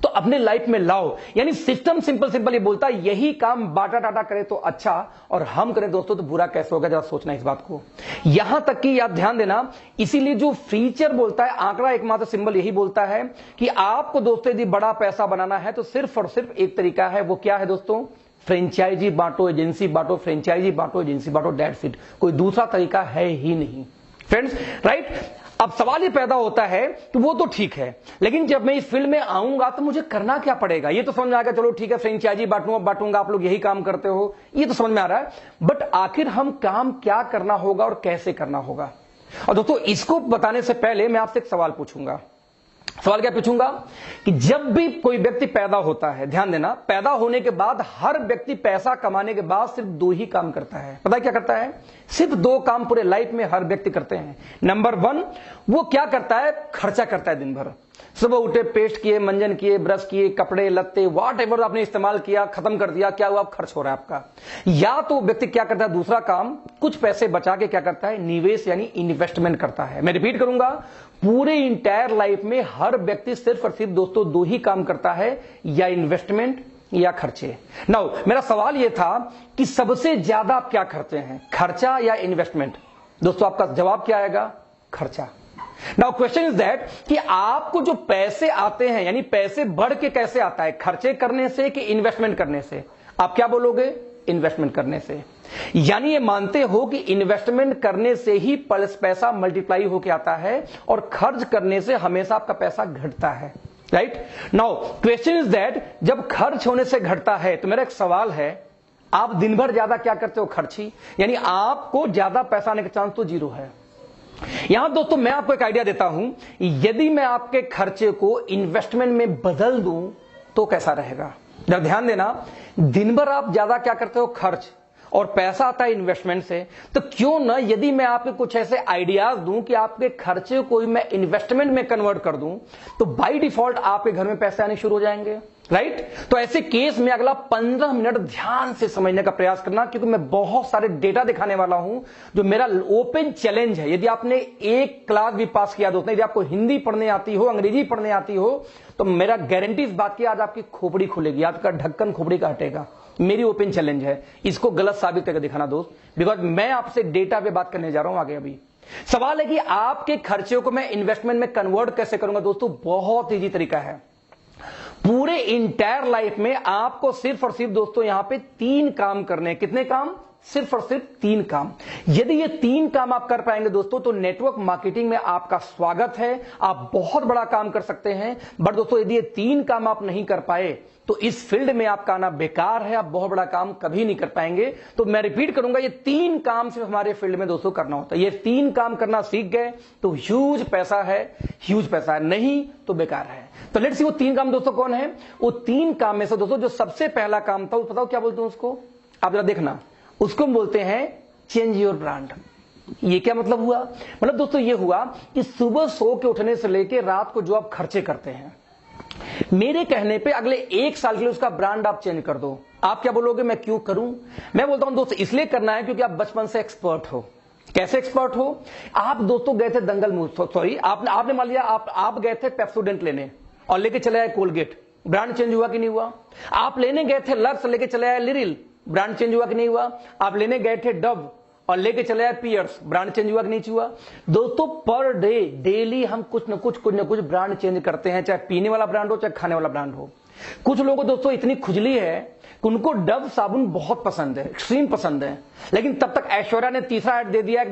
तो अपने लाइफ में लाओ। यानी सिस्टम सिंपल ये बोलता है यही काम बाटा टाटा करे तो अच्छा, और हम करें दोस्तों तो बुरा कैसे होगा, जरा सोचना इस बात को। यहां तक कि याद ध्यान देना, इसीलिए जो फीचर बोलता है, आंकड़ा एकमात्र सिंबल यही बोलता है कि आपको दोस्तों यदि बड़ा पैसा बनाना है तो सिर्फ और सिर्फ एक तरीका है, वो क्या है दोस्तों, फ्रेंचाइजी बांटो, एजेंसी बांटो, फ्रेंचाइजी बांटो, एजेंसी बांटो, दैट्स इट। कोई दूसरा तरीका है ही नहीं फ्रेंड्स, राइट। अब सवाल ये पैदा होता है कि वो तो ठीक है, लेकिन जब मैं इस फील्ड में आऊंगा तो मुझे करना क्या पड़ेगा। ये तो समझ में आएगा, चलो ठीक है फ्रेंचाइजी बांटूंगा, आप लोग यही काम करते हो, ये तो समझ में आ रहा है, बट आखिर हम काम क्या करना होगा और कैसे करना होगा। और दोस्तों इसको बताने से पहले मैं आपसे एक सवाल पूछूंगा। सवाल क्या पूछूंगा कि जब भी कोई व्यक्ति पैदा होता है, ध्यान देना, पैदा होने के बाद हर व्यक्ति पैसा कमाने के बाद सिर्फ 2 ही काम करता है। पता है क्या करता है? सिर्फ 2 काम पूरे लाइफ में हर व्यक्ति करते हैं। नंबर 1, वो क्या करता है, खर्चा करता है दिन भर। सुबह उठे, पेस्ट किए, मंजन किए, ब्रश किए, कपड़े लत्ते व्हाट एवर आपने इस्तेमाल किया, खत्म कर दिया, क्या हुआ, खर्च हो रहा है आपका। या तो व्यक्ति क्या करता है, दूसरा काम, कुछ पैसे बचा के क्या करता है, निवेश यानी इन्वेस्टमेंट करता है। मैं रिपीट करूंगा, पूरे इंटायर लाइफ में हर व्यक्ति सिर्फ और सिर्फ दोस्तों 2 ही काम करता है, या इन्वेस्टमेंट या खर्चे। नाउ मेरा सवाल यह था कि सबसे ज्यादा आप क्या करते हैं, खर्चा या इन्वेस्टमेंट। दोस्तों आपका जवाब क्या आएगा, खर्चा। नाउ क्वेश्चन इज दैट कि आपको जो पैसे आते हैं, यानी पैसे बढ़ के कैसे आता है, खर्चे करने से कि इन्वेस्टमेंट करने से। आप क्या बोलोगे, इन्वेस्टमेंट करने से। यानी ये मानते हो कि इन्वेस्टमेंट करने से ही पैसा मल्टीप्लाई होके आता है, और खर्च करने से हमेशा आपका पैसा घटता है, right. Now question is that जब खर्च होने से घटता है, तो मेरा एक सवाल है, आप दिन भर ज्यादा क्या करते हो, खर्ची, यानी आपको ज्यादा पैसा आने का चांस तो 0 है। यहां दोस्तों मैं आपको एक आइडिया देता हूं, यदि मैं आपके खर्चे को इन्वेस्टमेंट में बदल दूं तो कैसा रहेगा। जब ध्यान देना, दिन भर आप ज्यादा क्या करते हो, खर्च, और पैसा आता है इन्वेस्टमेंट से, तो क्यों ना यदि मैं आपको कुछ ऐसे आइडियाज दूं कि आपके खर्चे को मैं इन्वेस्टमेंट में कन्वर्ट कर दूं, तो बाय डिफॉल्ट आपके घर में पैसे आने शुरू हो जाएंगे, राइट। तो ऐसे केस में अगला 15 मिनट ध्यान से समझने का प्रयास करना, क्योंकि मैं बहुत सारे डेटा दिखाने वाला हूं, जो मेरा ओपन चैलेंज है। यदि आपने एक क्लास भी पास किया दोस्तों, यदि आपको हिंदी पढ़ने आती हो, अंग्रेजी पढ़ने आती हो, तो मेरा गारंटी इस बात की, आज आपकी खोपड़ी खुलेगी, आपका ढक्कन खोपड़ी का हटेगा। मेरी ओपन चैलेंज है, इसको गलत साबित करके दिखाना दोस्त, बिकॉज मैं आपसे डेटा पे बात करने जा रहा हूं आगे। अभी सवाल है कि आपके खर्चे को मैं इन्वेस्टमेंट में कन्वर्ट कैसे करूंगा। दोस्तों बहुत इजी तरीका है, पूरे इंटायर लाइफ में आपको सिर्फ और सिर्फ दोस्तों यहां पे 3 काम करने हैं। कितने काम, सिर्फ और सिर्फ 3 काम। यदि ये 3 काम आप कर पाएंगे दोस्तों, तो नेटवर्क मार्केटिंग में आपका स्वागत है, आप बहुत बड़ा काम कर सकते हैं। बट दोस्तों यदि ये 3 काम आप नहीं कर पाए, तो इस फील्ड में आपका आना बेकार है, आप बहुत बड़ा काम कभी नहीं कर पाएंगे। तो मैं रिपीट करूंगा, ये 3 काम सिर्फ हमारे फील्ड में दोस्तों करना होता है। ये 3 काम करना सीख गए तो ह्यूज पैसा है, ह्यूज पैसा है, नहीं तो बेकार है। तो लेट्स सी वो 3 काम दोस्तों कौन है। वो 3 काम में से दोस्तों जो सबसे पहला काम था, वो बताओ क्या बोलते हैं उसको, आप जरा देखना, उसको हम बोलते हैं चेंज योर ब्रांड। ये क्या मतलब हुआ, मतलब दोस्तों ये हुआ कि सुबह सो के उठने से लेकर रात को जो आप खर्चे करते हैं, मेरे कहने पे अगले 1 साल के लिए उसका ब्रांड आप चेंज कर दो। आप क्या बोलोगे, मैं क्यों करूं। मैं बोलता हूं दोस्त इसलिए करना है क्योंकि आप बचपन से एक्सपर्ट हो। कैसे एक्सपर्ट हो, आप दोस्तों गए थे दंगल, सॉरी आपने मान लिया आप गए थे पेप्सोडेंट लेने और लेके चले आए कोलगेट, ब्रांड चेंज हुआ कि नहीं हुआ। आप लेने गए थे लक्स, लेके चले आए लिरिल, ब्रांड चेंज हुआ कि नहीं हुआ। आप लेने गए थे डव और लेके चले आए पियर्स, ब्रांड चेंज हुआ कि नहीं हुआ। दोस्तों पर डे डेली हम कुछ न कुछ ब्रांड चेंज करते हैं, चाहे पीने वाला ब्रांड हो चाहे खाने वाला ब्रांड हो। कुछ लोगों को दोस्तों इतनी खुजली है कि उनको डव साबुन बहुत पसंद है, एक्सट्रीम पसंद है, लेकिन तब तक ऐश्वर्या ने तीसरा ऐड दे दिया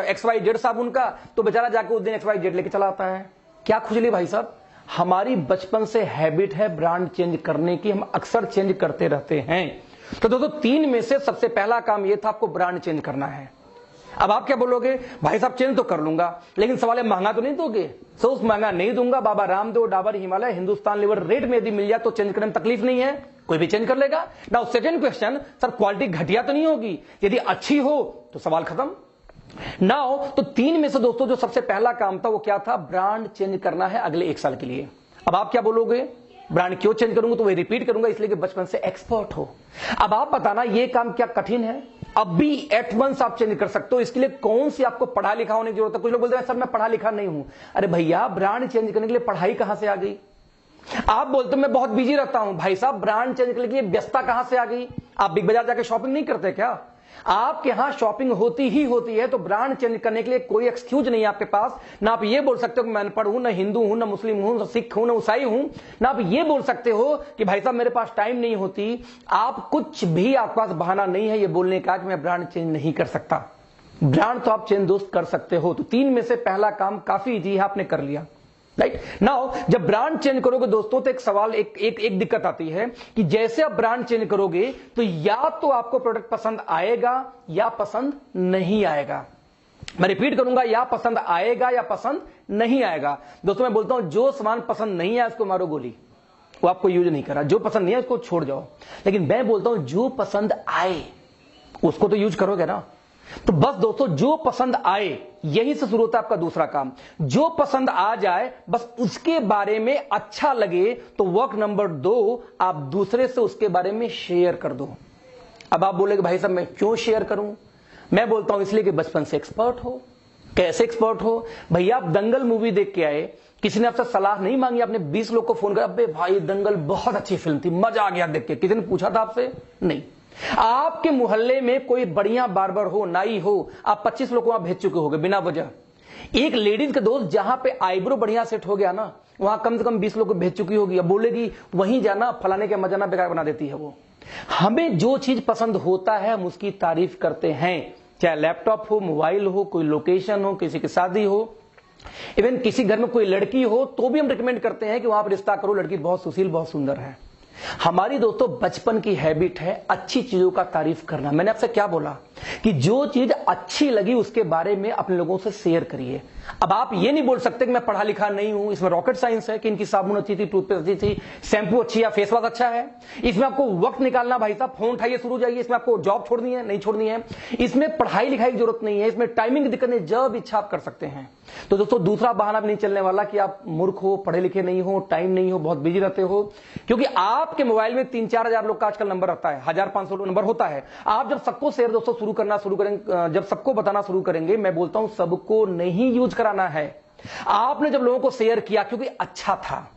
XYZ साबुन का, तो बेचारा जाकर उस दिन XYZ लेके चला आता है। क्या खुजली भाई साहब, हमारी बचपन से हैबिट है ब्रांड चेंज करने की, हम अक्सर चेंज करते रहते हैं। तो दोस्तों 3 में से सबसे पहला काम यह था, आपको ब्रांड चेंज करना है। अब आप क्या बोलोगे, भाई साहब चेंज तो कर लूंगा, लेकिन सवाल है महंगा तो नहीं दोगे। सोच महंगा नहीं दूंगा, बाबा रामदेव, डाबर, हिमालय, हिंदुस्तान लीवर रेट में यदि मिल जाए तो चेंज करने में तकलीफ नहीं है, कोई भी चेंज कर लेगा। Now second question, sir quality घटिया तो नहीं होगी, यदि अच्छी हो तो सवाल खत्म। नाउ तो 3 में से दोस्तों जो सबसे पहला काम था वो क्या था, ब्रांड चेंज करना है अगले 1 साल के लिए। अब आप क्या बोलोगे, ब्रांड क्यों चेंज करूंगा, तो वही रिपीट करूंगा इसलिए कि बचपन से एक्सपर्ट हो। अब आप बताना ये काम क्या कठिन है? अब भी एट वंस आप चेंज कर सकते हो। इसके लिए कौन सी आपको पढ़ा लिखा होने की जरूरत है? कुछ लोग बोलते हैं सर मैं पढ़ा लिखा नहीं हूं। अरे भैया, ब्रांड चेंज करने के लिए पढ़ाई कहां से आ गई? आप बोलते मैं बहुत बिजी रहता हूं। भाई साहब, ब्रांड चेंज करने के लिए व्यस्तता कहां से आ गई? आप बिग बाजार जाके शॉपिंग नहीं करते क्या? आपके यहां शॉपिंग होती ही होती है, तो ब्रांड चेंज करने के लिए कोई एक्सक्यूज नहीं है आपके पास। ना आप ये बोल सकते हो कि मैं अनपढ़ हूं, ना हिंदू हूं, ना मुस्लिम हूं, ना सिख हूं, ना ईसाई हूं। ना आप ये बोल सकते हो कि भाई साहब मेरे पास टाइम नहीं होती। आप कुछ भी, आपके पास बहाना नहीं है ये बोलने का कि मैं ब्रांड चेंज नहीं कर सकता। ब्रांड तो आप चेंज दोस्त कर सकते हो। तो 3 में से पहला काम काफी इजी है, आपने कर लिया। राइट नाउ, जब ब्रांड चेंज करोगे दोस्तों, तो एक सवाल, एक दिक्कत आती है कि जैसे आप ब्रांड चेंज करोगे तो या तो आपको प्रोडक्ट पसंद आएगा या पसंद नहीं आएगा। मैं रिपीट करूंगा, या पसंद आएगा या पसंद नहीं आएगा। दोस्तों मैं बोलता हूं जो सामान पसंद नहीं है उसको मारो गोली, वो आपको यूज नहीं करा। जो पसंद नहीं है उसको छोड़ जाओ। लेकिन मैं बोलता हूं जो पसंद आए उसको तो यूज करोगे ना। तो बस दोस्तों, जो पसंद आए, यही से शुरू होता है आपका दूसरा काम। जो पसंद आ जाए, बस उसके बारे में अच्छा लगे, तो वर्क नंबर 2, आप दूसरे से उसके बारे में शेयर कर दो। अब आप बोलेगे भाई साहब मैं क्यों शेयर करूं? मैं बोलता हूं इसलिए कि बचपन से एक्सपर्ट हो। कैसे एक्सपर्ट हो? भैया, आप दंगल मूवी देख के आए, किसी ने आपसे सलाह नहीं मांगी, आपने 20 लोग को फोन किया, अबे भाई दंगल बहुत अच्छी फिल्म थी, मजा आ गया देख के। किसी ने पूछा था आपसे? नहीं। आपके मोहल्ले में कोई बढ़िया बार्बर हो, नाई हो, आप 25 लोग वहां भेज चुके होंगे बिना वजह। एक लेडीज के दोस्त जहां पे आईब्रो बढ़िया सेट हो गया ना, वहां कम से कम 20 लोग को भेज चुकी होगी। अब बोलेगी वहीं जाना, फलाने के मजाना बेकार बना देती है वो। हमें जो चीज पसंद होता है हम उसकी तारीफ करते हैं, चाहे लैपटॉप हो, मोबाइल हो, कोई लोकेशन हो, किसी की शादी हो, इवन किसी घर में कोई लड़की हो, तो भी हम रिकमेंड करते हैं कि वहां पर रिश्ता करो, लड़की बहुत सुशील, बहुत सुंदर है। हमारी दोस्तों बचपन की हैबिट है अच्छी चीजों का तारीफ करना। मैंने आपसे क्या बोला कि जो चीज अच्छी लगी उसके बारे में अपने लोगों से शेयर करिए। अब आप ये नहीं बोल सकते कि मैं पढ़ा लिखा नहीं हूं, इसमें रॉकेट साइंस है कि इनकी साबुन अच्छी थी, टूथपेस्ट अच्छी थी, शैम्पू अच्छी या फेस वॉश अच्छा है। इसमें आपको वक्त निकालना, भाई साहब फोन उठाइए शुरू जाइए, इसमें आपको जॉब छोड़नी है नहीं छोड़नी है, इसमें पढ़ाई लिखाई की जरूरत नहीं है, इसमें टाइमिंग की दिक्कत नहीं, जब इच्छा आप कर सकते हैं। तो दोस्तों दूसरा बहाना भी नहीं चलने वाला कि आप मूर्ख हो, पढ़े लिखे नहीं हो, टाइम नहीं हो, बहुत बिजी रहते हो। क्योंकि आपके मोबाइल में 3-4 हजार लोग का आजकल नंबर रहता है, 1500 नंबर होता है। आप जब सबको शेयर दोस्तों शुरू करना शुरू करेंगे, जब सबको बताना शुरू करेंगे, मैं बोलता हूं सबको नहीं यूज कराना है। आपने जब लोगों को शेयर किया क्योंकि अच्छा था,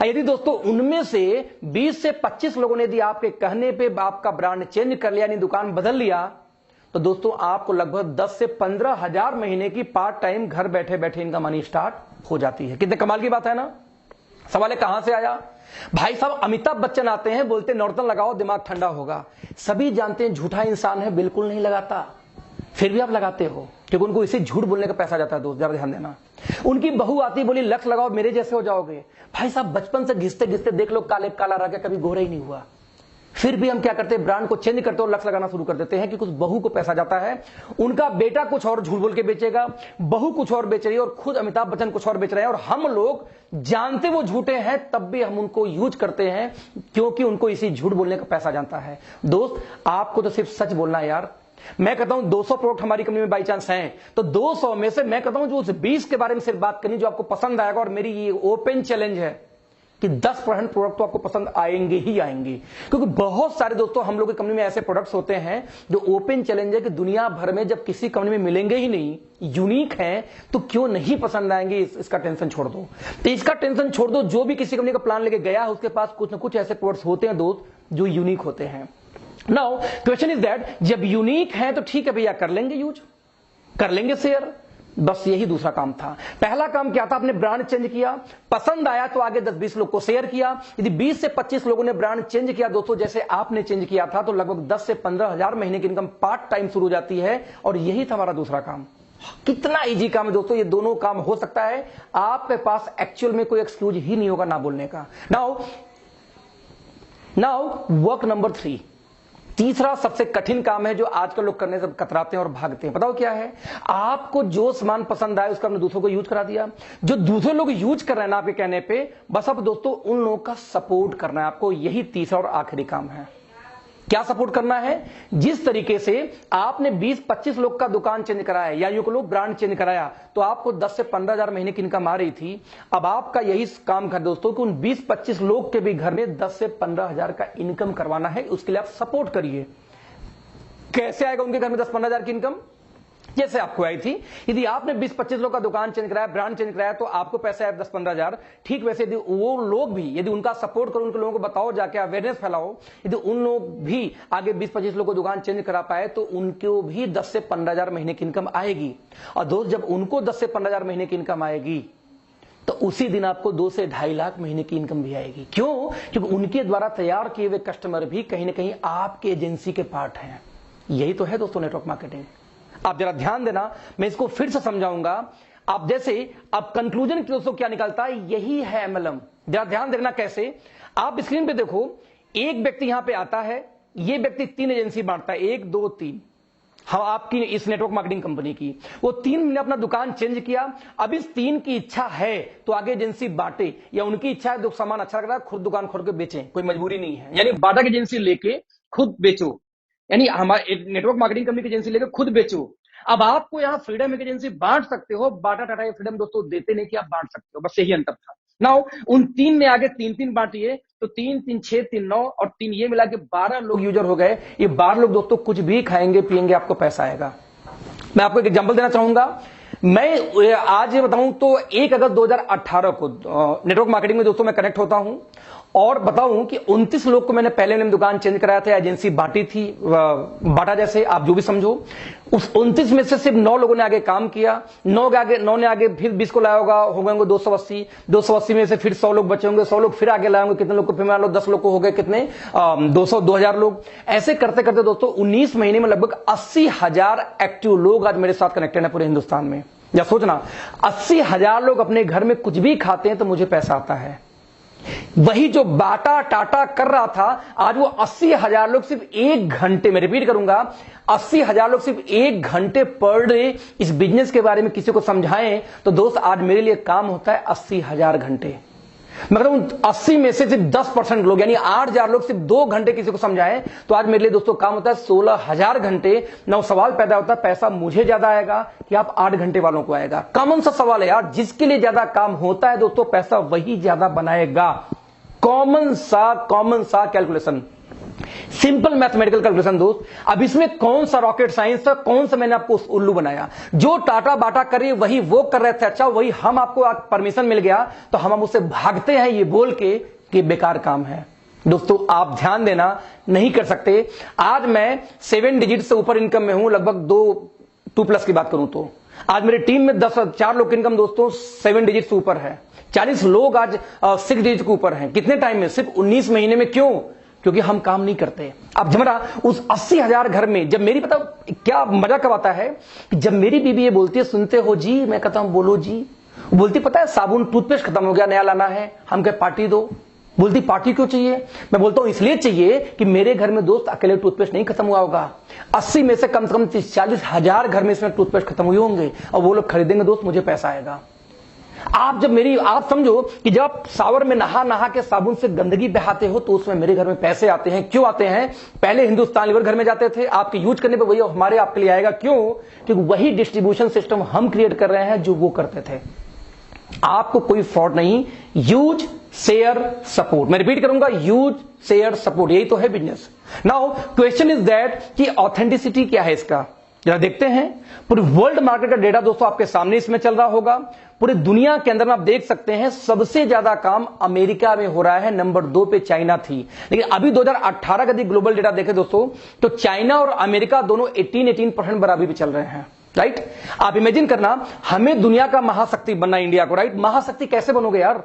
यदि दोस्तों उनमें से 20 से 25 लोगों ने यदि आपके कहने पे आपका ब्रांड चेंज कर लिया, यानी दुकान बदल लिया, तो दोस्तों आपको लगभग 10 से 15 हजार महीने की पार्ट टाइम घर बैठे बैठे इनकम आनी स्टार्ट हो जाती है। कितने कमाल की बात है ना। सवाल है कहां से आया? भाई साहब अमिताभ बच्चन आते हैं, बोलते नॉर्टन लगाओ दिमाग ठंडा होगा। सभी जानते हैं झूठा इंसान है, बिल्कुल नहीं लगाता, फिर भी आप लगाते हो क्योंकि उनको इसे झूठ बोलने का पैसा जाता है। दोस्त जरा ध्यान देना। उनकी बहू आती बोली लक्ष्य लगाओ मेरे जैसे हो जाओगे। भाई साहब बचपन से घिसते घिसते देख लो काले काला रह गया, कभी गोरा ही नहीं हुआ। फिर भी हम क्या करते हैं, ब्रांड को चेंज करते और लक्ष्य लगाना शुरू कर देते हैं कि कुछ बहू को पैसा जाता है, उनका बेटा कुछ और झूठ बोल के बेचेगा, बहू कुछ और बेच रही है और खुद अमिताभ बच्चन कुछ और बेच रहे हैं, और हम लोग जानते वो झूठे हैं तब भी हम उनको यूज करते हैं क्योंकि उनको इसी झूठ बोलने का पैसा जानता है। दोस्त आपको तो सिर्फ सच बोलना है यार। मैं कहता हूं 200 प्रोडक्ट हमारी कंपनी में बाई चांस हैं, तो 200 में से मैं कहता हूं जो उस 20 के बारे में सिर्फ बात करनी जो आपको पसंद आएगा, और मेरी ये ओपन चैलेंज है कि 10% प्रोडक्ट तो आपको पसंद आएंगे ही आएंगे। क्योंकि बहुत सारे दोस्तों हम लोग की कंपनी में ऐसे प्रोडक्ट्स होते हैं जो ओपन चैलेंज है कि दुनिया भर में जब किसी कंपनी में मिलेंगे ही नहीं, यूनिक है, तो क्यों नहीं पसंद आएंगे। इसका टेंशन छोड़ दो, तो इसका टेंशन छोड़ दो। जो भी किसी कंपनी का प्लान लेके गया है उसके पास कुछ ना कुछ ऐसे प्रोडक्ट्स होते हैं दोस्त जो यूनिक होते हैं। नाउ क्वेश्चन इज दैट जब यूनिक है तो ठीक है भैया, कर लेंगे यूज, कर लेंगे शेयर, बस यही दूसरा काम था। पहला काम क्या था, आपने ब्रांड चेंज किया, पसंद आया तो आगे 10-20 लोग को शेयर किया। यदि 20 से 25 लोगों ने ब्रांड चेंज किया दोस्तों जैसे आपने चेंज किया था, तो लगभग 10 से 15 हजार महीने की इनकम पार्ट टाइम शुरू हो जाती है, और यही था हमारा दूसरा काम। कितना इजी काम है दोस्तों, ये दोनों काम हो सकता है, आपके पास एक्चुअल में कोई एक्सक्यूज ही नहीं होगा ना बोलने का। नाउ वर्क नंबर 3, तीसरा सबसे कठिन काम है जो आजकल लोग करने से कतराते हैं और भागते हैं। बताओ क्या है? आपको जो सामान पसंद आए उसका आपने दूसरों को यूज करा दिया। जो दूसरे लोग यूज कर रहे हैं ना आपके कहने पे, बस अब दोस्तों उन लोगों का सपोर्ट करना है आपको। यही तीसरा और आखिरी काम है। क्या सपोर्ट करना है? जिस तरीके से आपने 20-25 लोग का दुकान चेंज कराया या यूं कहो ब्रांड चेंज कराया तो आपको 10 से 15 हजार महीने की इनकम आ रही थी। अब आपका यही काम कर दोस्तों कि उन 20-25 लोग के भी घर में 10 से 15 हजार का इनकम करवाना है। उसके लिए आप सपोर्ट करिए। कैसे आएगा उनके घर में 10-15 हजार की इनकम? जैसे आपको आई थी, यदि आपने 20-25 लोग का दुकान चेंज कराया, ब्रांड चेंज कराया, तो आपको पैसे आए 10-15 हजार। ठीक वैसे यदि वो लोग भी, यदि उनका सपोर्ट करो, उनके लोगों को बताओ, जाके अवेयरनेस फैलाओ, यदि उन लोग भी आगे 20-25 लोग को दुकान चेंज करा पाए तो उनको भी 10 से 15 हजार महीने की इनकम आएगी। और दोस्त, जब उनको 10 से 15 हजार महीने की इनकम आएगी तो उसी दिन आपको 2 से 2.5 लाख महीने की इनकम भी आएगी। क्यों? क्योंकि उनके द्वारा तैयार किए हुए कस्टमर भी कहीं ना कहीं आपके एजेंसी के पार्ट हैं। यही तो है दोस्तों नेटवर्क मार्केटिंग। आप जरा ध्यान देना, मैं इसको फिर से समझाऊंगा। आप जैसे अब कंक्लूजन दोस्तों क्या निकलता है, यही है एमएलएम। जरा ध्यान देखना कैसे। आप स्क्रीन पे देखो, एक व्यक्ति यहां पे आता है, ये व्यक्ति 3 एजेंसी बांटता है, 1 2 3। हाँ, आपकी इस नेटवर्क मार्केटिंग कंपनी की वो 3 ने अपना दुकान चेंज किया। अब इस 3 की इच्छा है तो आगे एजेंसी बांटे, या उनकी इच्छा है सामान अच्छा लग रहा है खुद दुकान खोल के बेचें, कोई मजबूरी नहीं है। यानी बाटा की एजेंसी लेके खुद बेचो, यानी हमारे नेटवर्क मार्केटिंग कंपनी की एजेंसी लेकर खुद बेचो। अब आपको यहाँ फ्रीडम एक एजेंसी बांट सकते हो, बाटा टाटा ये फ्रीडम दोस्तों देते नहीं कि आप बांट सकते हो, बस यही अंतर था। नाउ उन 3 ने आगे 3-3 बांटिए, तो 3 3 6 3 9 और 3 ये मिला के 12 लोग यूजर हो गए। ये 12 लोग दोस्तों कुछ भी खाएंगे पिएंगे, आपको पैसा आएगा। मैं आपको एक एग्जांपल देना चाहूंगा। मैं आज ये बताऊं तो 1 अगस्त 2018 को नेटवर्क मार्केटिंग में दोस्तों मैं कनेक्ट होता हूं और बताऊं कि 29 लोग को मैंने पहले दिन दुकान चेंज कराया था, एजेंसी बांटी थी, बाटा जैसे आप जो भी समझो। उस 29 में से सिर्फ 9 लोगों ने आगे काम किया। 9 ने आगे फिर 20 को लाया होगा, हो गए 280। 280 में से फिर 100 लोग बचे होंगे, 100 लोग फिर आगे लाए होंगे, कितने लोग को फिर मान लो 10 लोग को हो गए कितने 2000 लोग। ऐसे करते करते दोस्तों 19 महीने में लगभग 80,000 एक्टिव लोग आज मेरे साथ कनेक्टेड है पूरे हिंदुस्तान में। या सोचना, 80,000 लोग अपने घर में कुछ भी खाते हैं तो मुझे पैसा आता है। वही जो बाटा टाटा कर रहा था, आज वो 80,000 लोग सिर्फ 1 घंटे में, रिपीट करूंगा, 80,000 लोग सिर्फ 1 घंटे पर डे इस बिजनेस के बारे में किसी को समझाएं तो दोस्त आज मेरे लिए काम होता है 80,000 घंटे। मतलब 80 में से सिर्फ 10% लोग यानी 8,000 लोग सिर्फ 2 घंटे किसी को समझाएं तो आज मेरे लिए दोस्तों काम होता है 16,000 घंटे। ना सवाल पैदा होता है पैसा मुझे ज्यादा आएगा कि आप 8 घंटे वालों को आएगा। कॉमन सा सवाल है यार, जिसके लिए ज्यादा काम होता है दोस्तों पैसा वही ज्यादा बनाएगा। कॉमन सा कैलकुलेशन, सिंपल मैथमेटिकल कैलकुलेशन दोस्त। अब इसमें कौन सा रॉकेट साइंस है, कौन सा मैंने आपको उल्लू बनाया? जो टाटा बाटा करे वही वो कर रहे थे, अच्छा वही हम आपको परमिशन मिल गया तो हम उससे भागते हैं ये बोल के कि बेकार काम है। दोस्तों आप ध्यान देना, नहीं कर सकते। आज मैं 7 डिजिट से ऊपर इनकम में हूं, लगभग 2 प्लस की बात करूं तो आज मेरी टीम में 4 लोग की इनकम दोस्तों 7 डिजिट से ऊपर है। 40 लोग आज 6 डिजिट के ऊपर हैं। कितने टाइम में? सिर्फ 19 महीने में। क्यों? क्योंकि हम काम नहीं करते। अब जमरा उस 80,000 घर में जब मेरी, पता क्या मजा कब आता है, जब मेरी बीबी ये बोलती है सुनते हो जी, मैं कहता हूं बोलो जी। बोलती पता है साबुन टूथपेस्ट खत्म हो गया, नया लाना है। हम कहे पार्टी दो। बोलती पार्टी क्यों चाहिए? मैं बोलता हूं इसलिए चाहिए कि मेरे घर में दोस्त अकेले टूथपेस्ट नहीं खत्म हुआ होगा, 80 में से कम 30-40,000 घर में इसमें टूथपेस्ट खत्म हुए होंगे और वो लोग खरीदेंगे दोस्त, मुझे पैसा आएगा। आप समझो कि जब आप शावर में नहा के साबुन से गंदगी बहाते हो तो उसमें मेरे घर में पैसे आते हैं। क्यों आते हैं? पहले हिंदुस्तान लीवर घर में जाते थे, आपके यूज करने पे वही हमारे आपके लिए आएगा। क्यों? क्योंकि वही डिस्ट्रीब्यूशन सिस्टम हम क्रिएट कर रहे हैं जो वो करते थे। आपको कोई फ्रॉड नहीं। यूज शेयर सपोर्ट, मैं रिपीट करूंगा, यूज शेयर सपोर्ट, यही तो है business. Now question is that कि ऑथेंटिसिटी क्या है इसका, जरा देखते हैं। पूरे वर्ल्ड मार्केट का डेटा दोस्तों आपके सामने इसमें चल रहा होगा। पूरी दुनिया के अंदर आप देख सकते हैं सबसे ज्यादा काम अमेरिका में हो रहा है, नंबर 2 पे चाइना थी। लेकिन अभी 2018 का यदि ग्लोबल डेटा देखें दोस्तों तो चाइना और अमेरिका दोनों 18% बराबरी पे चल रहे हैं। राइट? आप इमेजिन करना, हमें दुनिया का महाशक्ति बनना, इंडिया को। राइट? महाशक्ति कैसे बनोगे यार?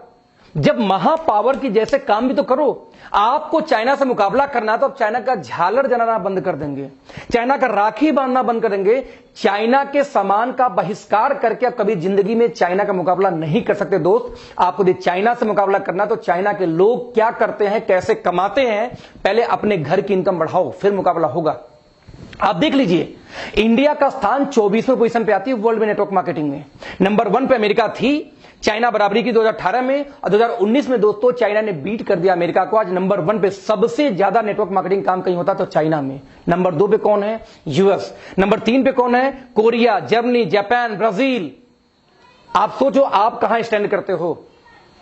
जब महापावर की जैसे काम भी तो करो। आपको चाइना से मुकाबला करना तो आप चाइना का झालर जलाना बंद कर देंगे, चाइना का राखी बांधना बंद कर देंगे, चाइना के सामान का बहिष्कार करके आप कभी जिंदगी में चाइना का मुकाबला नहीं कर सकते दोस्त। आपको यदि चाइना से मुकाबला करना तो चाइना के लोग क्या करते हैं, कैसे कमाते हैं, पहले अपने घर की इनकम बढ़ाओ, फिर मुकाबला होगा। आप देख लीजिए, इंडिया का स्थान 24वें पोजीशन पे आती है वर्ल्ड में नेटवर्क मार्केटिंग में। नंबर 1 पे अमेरिका थी, चाइना बराबरी की 2018 में, और 2019 में दोस्तों चाइना ने बीट कर दिया अमेरिका को। आज नंबर 1 पे सबसे ज्यादा नेटवर्क मार्केटिंग काम कहीं होता तो चाइना में। नंबर 2 पे कौन है? यूएस। नंबर 3 पे कौन है? Korea, Germany, Japan, Brazil. आप सोचो आप कहां स्टैंड करते हो।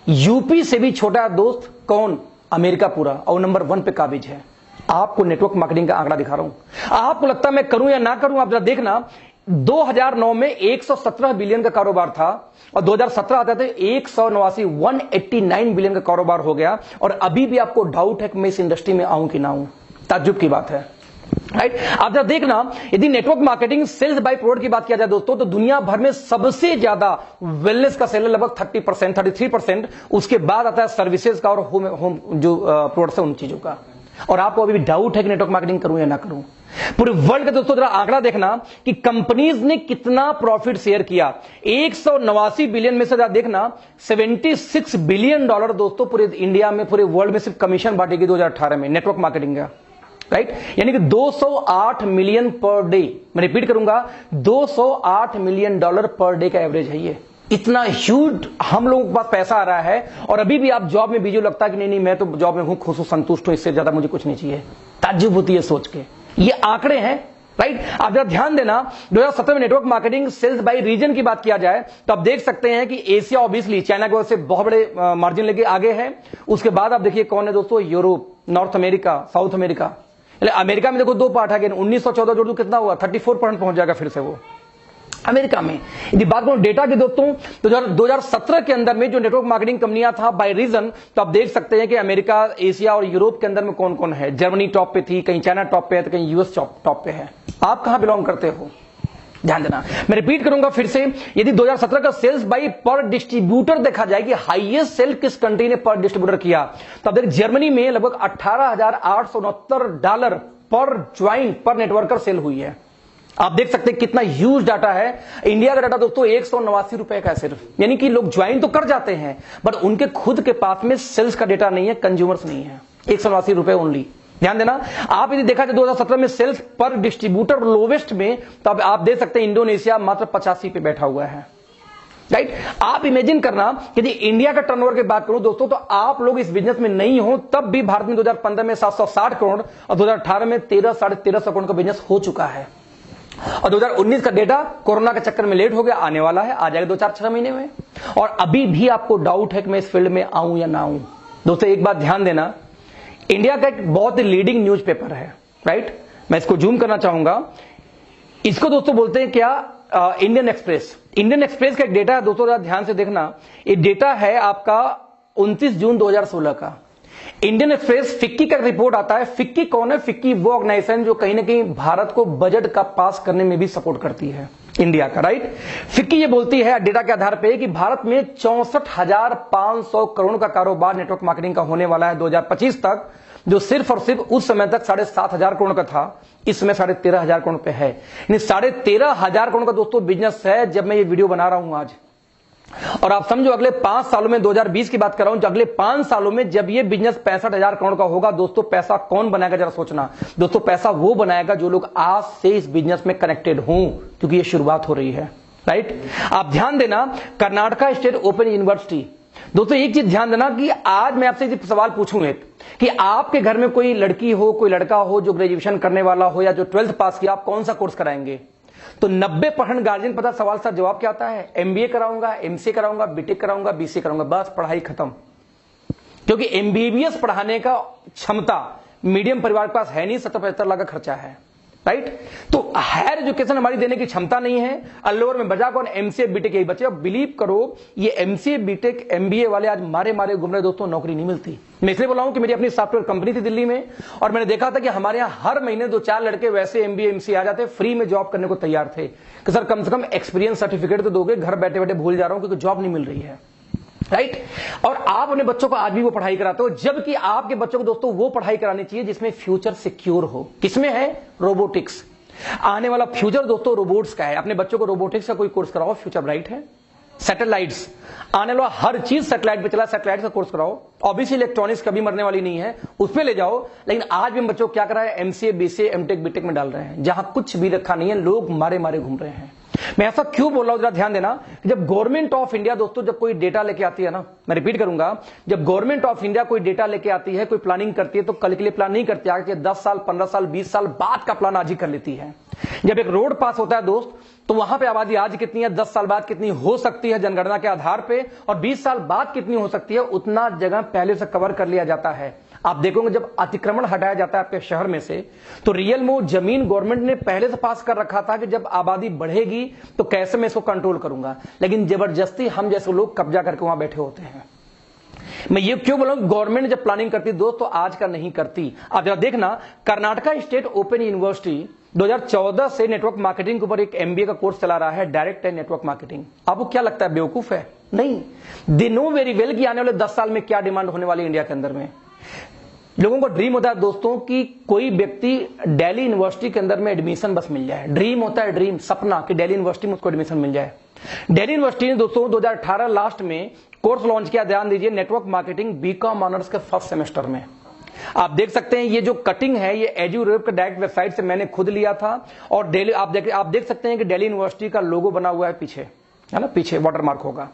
यूपी से भी छोटा दोस्त कौन? अमेरिका पूरा, और नंबर 1 पे काबिज है। आपको नेटवर्क मार्केटिंग का आंकड़ा दिखा रहा हूं। आपको लगता है मैं करूं या ना करूं? आप जरा देखना, 2009 में 117 बिलियन का कारोबार था, और 2017 आता थे 189 बिलियन का कारोबार हो गया। और अभी भी आपको डाउट है कि मैं इस इंडस्ट्री में आऊं कि ना आऊं। ताज्जुब की बात है, राइट। आप जरा देखना, यदि network marketing sales by product की बात किया जाए दोस्तों, तो दुनिया भर में सबसे ज्यादा वेलनेस का सेल है, लगभग 30%, 33%। उसके बाद आता है सर्विसेज का और होम जो प्रोडक्ट्स है उन चीजों का। और आपको अभी भी डाउट है कि नेटवर्क मार्केटिंग करूं या ना करूं। पूरे वर्ल्ड का दोस्तों जरा आंकड़ा देखना कि कंपनीज ने कितना प्रॉफिट शेयर किया। 189 बिलियन में से जरा देखना, $76 बिलियन दोस्तों पूरे इंडिया में, पूरे वर्ल्ड में सिर्फ कमीशन बांटेगी 2018 में नेटवर्क मार्केटिंग का, राइट। यानी कि 208 मिलियन पर डे। मैं रिपीट करूंगा, $208 मिलियन पर डे का एवरेज है ये। इतना ह्यूज हम लोगों के पास पैसा आ रहा है, और अभी भी आप जॉब में बिजी, लगता है कि नहीं मैं तो जॉब में हूं, खुश हूं, संतुष्ट हूं, इससे ज्यादा मुझे कुछ नहीं चाहिए। ताज्जुब होती है सोच के। ये आंकड़े हैं, राइट। आप जरा ध्यान देना, 2017 में network marketing sales by reason की बात किया जाए तो आप देख सकते हैं कि एशिया ऑब्वियसली चाइना की वजह से बहुत बड़े मार्जिन लेके आगे है। उसके बाद आप देखिए कौन है दोस्तों? Europe, north America, south America. America में देखो 2 पार्ट है, 1914 जोड़ दो कितना हुआ? 34% पहुंच जाएगा फिर से वो अमेरिका में। यदि बात करूं डेटा की दोस्तों, तो 2017 के अंदर में जो नेटवर्क मार्केटिंग कंपनियां था बाय रीजन, तो आप देख सकते हैं कि अमेरिका, एशिया और यूरोप के अंदर में कौन कौन है। जर्मनी टॉप पे थी, कहीं चाइना टॉप पे है, तो कहीं यूएस टॉप पे है। आप कहां बिलोंग करते हो? ध्यान देना, मैं रिपीट करूंगा फिर से। यदि 2017 का सेल्स बाय पर डिस्ट्रीब्यूटर देखा जाए कि हाईएस्ट सेल किस कंट्री ने पर डिस्ट्रीब्यूटर किया, तो आप देखिए जर्मनी में लगभग $18,869 पर ज्वाइन पर नेटवर्कर सेल हुई है। आप देख सकते हैं कितना ह्यूज डाटा है। इंडिया का डाटा दोस्तों 189 रुपए का है सिर्फ, यानी कि लोग ज्वाइन तो कर जाते हैं बट उनके खुद के पास में सेल्स का डेटा नहीं है, कंज्यूमर्स नहीं है। 189 रुपए ओनली। ध्यान देना, आप यदि देखा जाए 2017 में सेल्स पर डिस्ट्रीब्यूटर लोवेस्ट में, तो आप देख सकते हैं इंडोनेशिया मात्र 85 पे बैठा हुआ है, राइट। आप इमेजिन करना कि यदि इंडिया का टर्नओवर की बात करूं दोस्तों, तो आप लोग इस बिजनेस में नहीं हो, तब भी भारत में 2015 में 760 करोड़ और 2018 में 13-13.5 करोड़ का बिजनेस हो चुका है। और 2019 का डेटा कोरोना के चक्कर में लेट हो गया, आने वाला है, आ जाएगा 2-4-6 महीने में। और अभी भी आपको डाउट है कि मैं इस फील्ड में आऊं या ना आऊं। दोस्तों एक बात ध्यान देना, इंडिया का एक बहुत ही लीडिंग न्यूज़पेपर है, राइट। मैं इसको जूम करना चाहूंगा। इसको दोस्तों बोलते हैं क्या? Indian express. इंडियन एक्सप्रेस का एक डेटा है दोस्तों, ध्यान से देखना। ये डेटा है आपका 29 जून 2016 का। इंडियन एक्सप्रेस फिक्की का रिपोर्ट आता है। फिक्की कौन है? फिक्की वो ऑर्गेनाइजेशन जो कहीं ना कहीं भारत को बजट का पास करने में भी सपोर्ट करती है, इंडिया का, राइट। फिक्की ये बोलती है डेटा के आधार पे कि भारत में 64,500 करोड़ का कारोबार नेटवर्क मार्केटिंग का होने वाला है 2025 तक, जो सिर्फ और सिर्फ उस समय तक 7,500 करोड़ का था, इस समय 13,500 करोड़ पे है। 13,500 करोड़ का दोस्तों बिजनेस है जब मैं ये वीडियो बना रहा हूं आज। और आप समझो अगले 5 सालों में, 2020 की बात कर रहा हूं, अगले 5 सालों में जब ये बिजनेस 65,000 करोड़ का होगा दोस्तों, पैसा कौन बनाएगा जरा सोचना दोस्तों। पैसा वो बनाएगा जो लोग आज से इस बिजनेस में कनेक्टेड हों, क्योंकि ये शुरुआत हो रही है, राइट। आप ध्यान देना, कर्नाटका स्टेट ओपन यूनिवर्सिटी। दोस्तों एक चीज ध्यान देना कि आज मैं आपसे सवाल पूछूं एक, कि आपके घर में कोई लड़की हो, कोई लड़का हो जो ग्रेजुएशन करने वाला हो या जो 12th पास किया, आप कौन सा कोर्स कराएंगे? तो 90% गार्जियन पता सवाल सर जवाब क्या आता है? एमबीए कराऊंगा, एमसीए कराऊंगा, बीटेक कराऊंगा, बीसीए कराऊंगा, बस पढ़ाई खत्म। क्योंकि एमबीबीएस पढ़ाने का क्षमता मीडियम परिवार के पास है नहीं, 70-75 लाख का खर्चा है, राइट। तो हायर एजुकेशन हमारी देने की क्षमता नहीं है। अल्लोवर में बजा कौन? एमसीए बीटेक यही बचे। अब बिलीव करो, ये एमसीए बीटेक एमबीए वाले आज मारे घूम रहे दोस्तों, नौकरी नहीं मिलती। मैं इसलिए बोला हूं कि मेरी अपनी सॉफ्टवेयर कंपनी थी दिल्ली में, और मैंने देखा था कि हमारे यहां हर महीने 2-4 लड़के वैसे एमबीए एमसीए आ जाते, फ्री में जॉब करने को तैयार थे कि सर कम से कम एक्सपीरियंस सर्टिफिकेट तो दोगे, घर बैठे बैठे भूल जा रहा हूं क्योंकि जॉब नहीं मिल रही है, राइट। और आप अपने बच्चों को आज भी वो पढ़ाई कराते हो, जबकि आपके बच्चों को दोस्तों वो पढ़ाई करानी चाहिए जिसमें फ्यूचर सिक्योर हो। किसमें है? रोबोटिक्स। आने वाला फ्यूचर दोस्तों रोबोट्स का है। अपने बच्चों को रोबोटिक्स का कोई कोर्स कराओ, फ्यूचर ब्राइट है, सैटेलाइट्स, आने वाला हर चीज सैटेलाइट पे चला, सैटेलाइट का कोर्स कराओ। ऑब्वियसली इलेक्ट्रॉनिक्स कभी मरने वाली नहीं है, उस पे ले जाओ। लेकिन आज भी बच्चों क्या कर रहा है, एमसीए, बीसीए, एमटेक, बीटेक में डाल रहे हैं, जहां कुछ भी रखा नहीं है, लोग मारे मारे घूम रहे हैं। मैं ऐसा क्यों बोल रहा हूं, जरा ध्यान देना। जब गवर्नमेंट ऑफ इंडिया दोस्तों जब कोई डेटा लेके आती है ना, मैं रिपीट करूंगा, जब गवर्नमेंट ऑफ इंडिया कोई डेटा लेके आती है, कोई प्लानिंग करती है, तो कल के लिए प्लान नहीं करती, आगे 10 साल, 15 साल, 20 साल बाद का प्लान आज ही कर लेती है। जब एक रोड पास होता है दोस्त, तो वहां पे आबादी आज कितनी है, 10 साल बाद कितनी हो सकती है जनगणना के आधार पे, और 20 साल बाद कितनी हो सकती है, उतना जगह पहले से कवर कर लिया जाता है। आप देखोगे जब अतिक्रमण हटाया जाता है आपके शहर में से, तो रियल में जमीन गवर्नमेंट ने पहले से पास कर रखा था कि जब आबादी बढ़ेगी तो कैसे मैं इसको कंट्रोल करूंगा, लेकिन जबरदस्ती हम जैसे लोग कब्जा करके वहां बैठे होते हैं। मैं ये क्यों बोला, गवर्नमेंट जब प्लानिंग करती दोस्तों आज का नहीं करती। आप जरा देखना, कर्नाटका स्टेट ओपन यूनिवर्सिटी 2014 से नेटवर्क मार्केटिंग के ऊपर एक एमबीए का कोर्स चला रहा है, डायरेक्ट है नेटवर्क मार्केटिंग। आपको क्या लगता है बेवकूफ है? नहीं, दे नो वेरी वेल कि आने वाले 10 साल में क्या डिमांड होने वाली इंडिया के अंदर में। लोगों को ड्रीम होता है दोस्तों कि कोई व्यक्ति दिल्ली यूनिवर्सिटी के अंदर में एडमिशन बस मिल जाए। ड्रीम होता है, ड्रीम, सपना कि दिल्ली यूनिवर्सिटी में उसको एडमिशन मिल जाए। दिल्ली यूनिवर्सिटी ने दोस्तों 2018 लास्ट में कोर्स लॉन्च किया, ध्यान दीजिए, नेटवर्क मार्केटिंग बीकॉम ऑनर्स के फर्स्ट सेमेस्टर में। आप देख सकते हैं ये जो कटिंग है, ये एजुरेप के डायरेक्ट वेबसाइट से मैंने खुद लिया था। और दिल्ली आप देख सकते हैं कि दिल्ली यूनिवर्सिटी का लोगो बना हुआ है पीछे, है ना, पीछे वाटरमार्क होगा।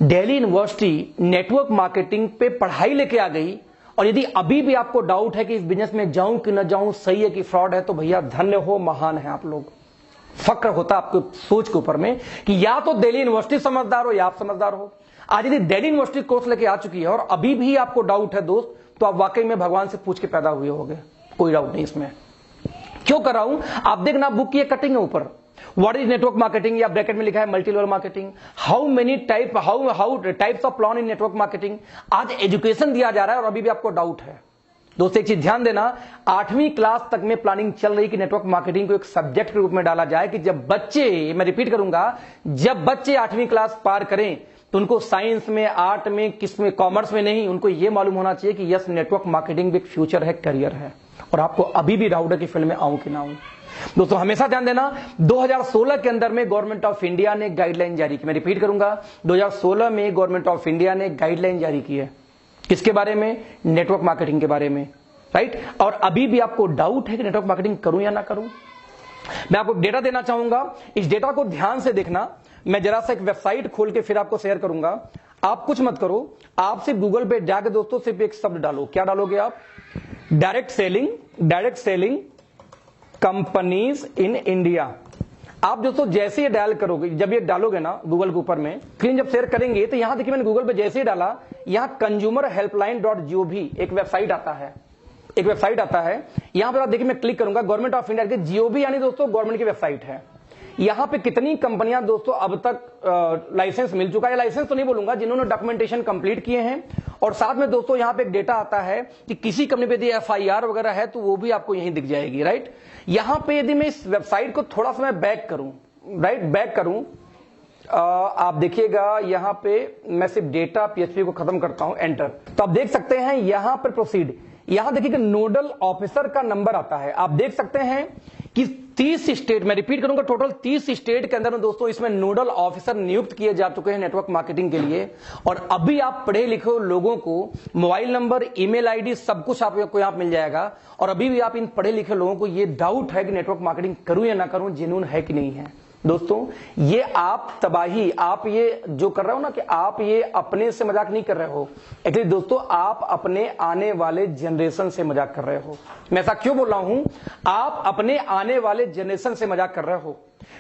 दिल्ली यूनिवर्सिटी नेटवर्क मार्केटिंग पे पढ़ाई लेके आ गई। और यदि अभी भी आपको डाउट है कि इस बिजनेस में जाऊं कि न जाऊं, सही है कि फ्रॉड है, तो भैया धन्य हो, महान है आप लोग। फक्र होता आपको सोच के ऊपर में कि या तो दिल्ली यूनिवर्सिटी समझदार हो या आप समझदार हो। आज यदि दिल्ली यूनिवर्सिटी कोर्स लेके आ चुकी है और अभी भी आपको डाउट है दोस्त, तो आप वाकई में भगवान से पूछ के पैदा हुए होंगे, कोई डाउट नहीं इसमें। क्यों कर रहा हूं, आप देखना बुक की कटिंग है ऊपर, व्हाट इज नेटवर्क मार्केटिंग, या ब्रैकेट में लिखा है multi level marketing, how many type how types of plan in network marketing. आज एजुकेशन दिया जा रहा है और अभी भी आपको डाउट है। दोस्तों एक चीज ध्यान देना, 8वीं क्लास तक में प्लानिंग चल रही कि नेटवर्क मार्केटिंग को एक सब्जेक्ट के रूप में डाला जाए, कि जब बच्चे, मैं रिपीट करूंगा, जब बच्चे 8वीं क्लास पार करें तो उनको साइंस में, आर्ट में, किस में, कॉमर्स में नहीं, उनको यह मालूम होना चाहिए कि यस नेटवर्क मार्केटिंग भी एक फ्यूचर है, करियर है। और आपको अभी भी डाउट है कि फील्ड में आऊं कि ना आऊं। दोस्तों हमेशा ध्यान देना, 2016 के अंदर में गवर्नमेंट ऑफ इंडिया ने गाइडलाइन जारी की। मैं रिपीट करूंगा, 2016 में गवर्नमेंट ऑफ इंडिया ने गाइडलाइन जारी की है, किसके बारे में, नेटवर्क मार्केटिंग के बारे में, राइट। और अभी भी आपको डाउट है कि नेटवर्क मार्केटिंग करूं या ना करूं। मैं आपको डेटा देना चाहूंगा, इस डेटा को ध्यान से देखना। मैं जरा सा एक वेबसाइट खोल के फिर आपको शेयर करूंगा। आप कुछ मत करो, आप सिर्फ गूगल पे जाके दोस्तों सिर्फ एक शब्द डालो। क्या डालोगे आप? Direct selling companies in India. आप दोस्तों जैसे ये डायल करोगे, जब ये डालोगे ना गूगल के ऊपर में, स्क्रीन जब शेयर करेंगे तो यहां देखिए, मैंने गूगल पे जैसे ही डाला, यहां consumerhelpline.gov एक वेबसाइट आता है, यहां पर आप देखिए, मैं क्लिक करूंगा, गवर्नमेंट ऑफ इंडिया के जीओवी यानी दोस्तों गवर्नमेंट की वेबसाइट है। यहां पे कितनी कंपनियां दोस्तों अब तक लाइसेंस मिल चुका है, लाइसेंस तो नहीं बोलूंगा, जिन्होंने डॉक्यूमेंटेशन कंप्लीट किए हैं। और साथ में दोस्तों यहां पे एक डेटा आता है कि किसी कंपनी पे यदि एफआईआर वगैरह है तो वो भी आपको यहीं दिख जाएगी, राइट। यहां पे यदि मैं इस वेबसाइट को थोड़ा सा मैं बैक करूं, राइट, बैक करूं, आप देखिएगा यहां पे मैं सिर्फ डेटा पीएचपी को खत्म करता हूं, एंटर। तो आप देख सकते हैं यहां पर प्रोसीड, यहां देखिए नोडल ऑफिसर का नंबर आता है। आप देख सकते हैं कि 30 स्टेट, मैं रिपीट करूंगा, टोटल 30 स्टेट के अंदर में दोस्तों इसमें नोडल ऑफिसर नियुक्त किए जा चुके हैं नेटवर्क मार्केटिंग के लिए। और अभी आप पढ़े लिखे लोगों को मोबाइल नंबर, ईमेल आईडी, सब कुछ आपको यहां मिल जाएगा। और अभी भी आप इन पढ़े लिखे लोगों को ये डाउट है कि नेटवर्क मार्केटिंग करूं या ना करूं, जेन्युइन है कि नहीं है। दोस्तों ये आप तबाही, आप ये जो कर रहे हो ना, कि आप ये अपने से मजाक नहीं कर रहे हो, एक्चुअली दोस्तों आप अपने आने वाले जनरेशन से मजाक कर रहे हो। मैं ऐसा क्यों बोल रहा हूं, आप अपने आने वाले जनरेशन से मजाक कर रहे हो।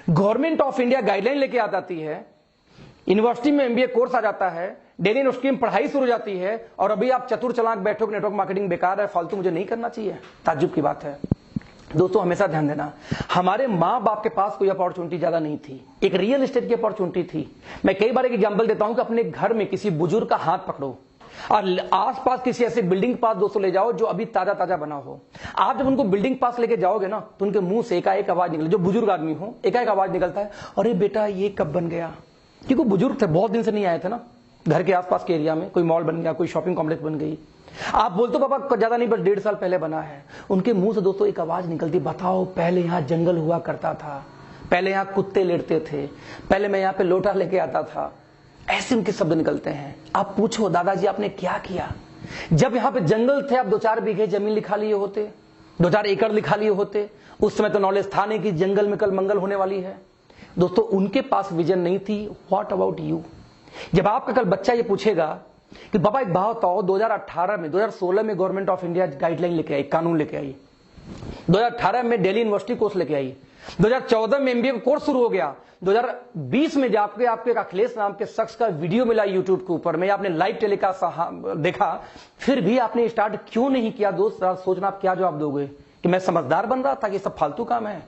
गवर्नमेंट ऑफ इंडिया गाइडलाइन लेके आ जाती है, यूनिवर्सिटी में एमबीए कोर्स आ जाता है, दिल्ली यूनिवर्सिटी में पढ़ाई शुरू हो जाती है, और अभी आप चतुर चालाक बैठो कि नेटवर्क मार्केटिंग बेकार है, फालतू, मुझे नहीं करना चाहिए। ताज्जुब की बात है। दोस्तों हमेशा ध्यान देना, हमारे मां बाप के पास कोई अपॉर्चुनिटी ज्यादा नहीं थी, एक रियल एस्टेट की अपॉर्चुनिटी थी। मैं कई बार एक एग्जांपल देता हूं कि अपने घर में किसी बुजुर्ग का हाथ पकड़ो और आसपास किसी ऐसे बिल्डिंग पास दोस्तों ले जाओ जो अभी ताजा ताजा बना हो। आप जब उनको बिल्डिंग पास लेके जाओगे ना, तो उनके मुंह से एकाएक आवाज निकले, जो बुजुर्ग आदमी हो एकाएक आवाज निकलता है, अरे बेटा ये कब बन गया, क्योंकि बुजुर्ग थे, बहुत दिन से नहीं आए थे ना घर के आसपास के एरिया में, कोई मॉल बन गया, कोई शॉपिंग कॉम्प्लेक्स बन गई। आप बोलते हो पापा ज्यादा नहीं, बस 1.5 साल पहले बना है। उनके मुंह से दोस्तों एक आवाज निकलती, बताओ पहले यहां जंगल हुआ करता था, पहले यहां कुत्ते लेटते थे, पहले मैं यहां पे लोटा लेके आता था, ऐसे उनके शब्द निकलते हैं। आप पूछो दादाजी आपने क्या किया? जब यहां पे जंगल थे आप 2-4 बीघे जमीन लिखा लिए होते, 2-4 एकड़ लिखा लिए होते। उस समय तो नॉलेज था नहीं कि जंगल में कल मंगल होने वाली है। दोस्तों उनके पास विजन नहीं थी। What about you? जब आपका कल बच्चा ये पूछेगा कि बाबा एक बात बताओ, 2018 में 2016 में गवर्नमेंट ऑफ इंडिया गाइडलाइन लेके आई, कानून लेके आई, 2018 में दिल्ली यूनिवर्सिटी कोर्स लेके आई, 2014 में एमबीए का कोर्स शुरू हो गया, 2020 में जाके आपको एक अखिलेश नाम के शख्स का वीडियो मिला यूट्यूब के ऊपर में, आपने लाइव टेलीकास्ट देखा, फिर भी आपने स्टार्ट क्यों नहीं किया? दोस्त सोचना आप क्या जवाब दोगे कि मैं समझदार बन रहा था कि सब फालतू काम है?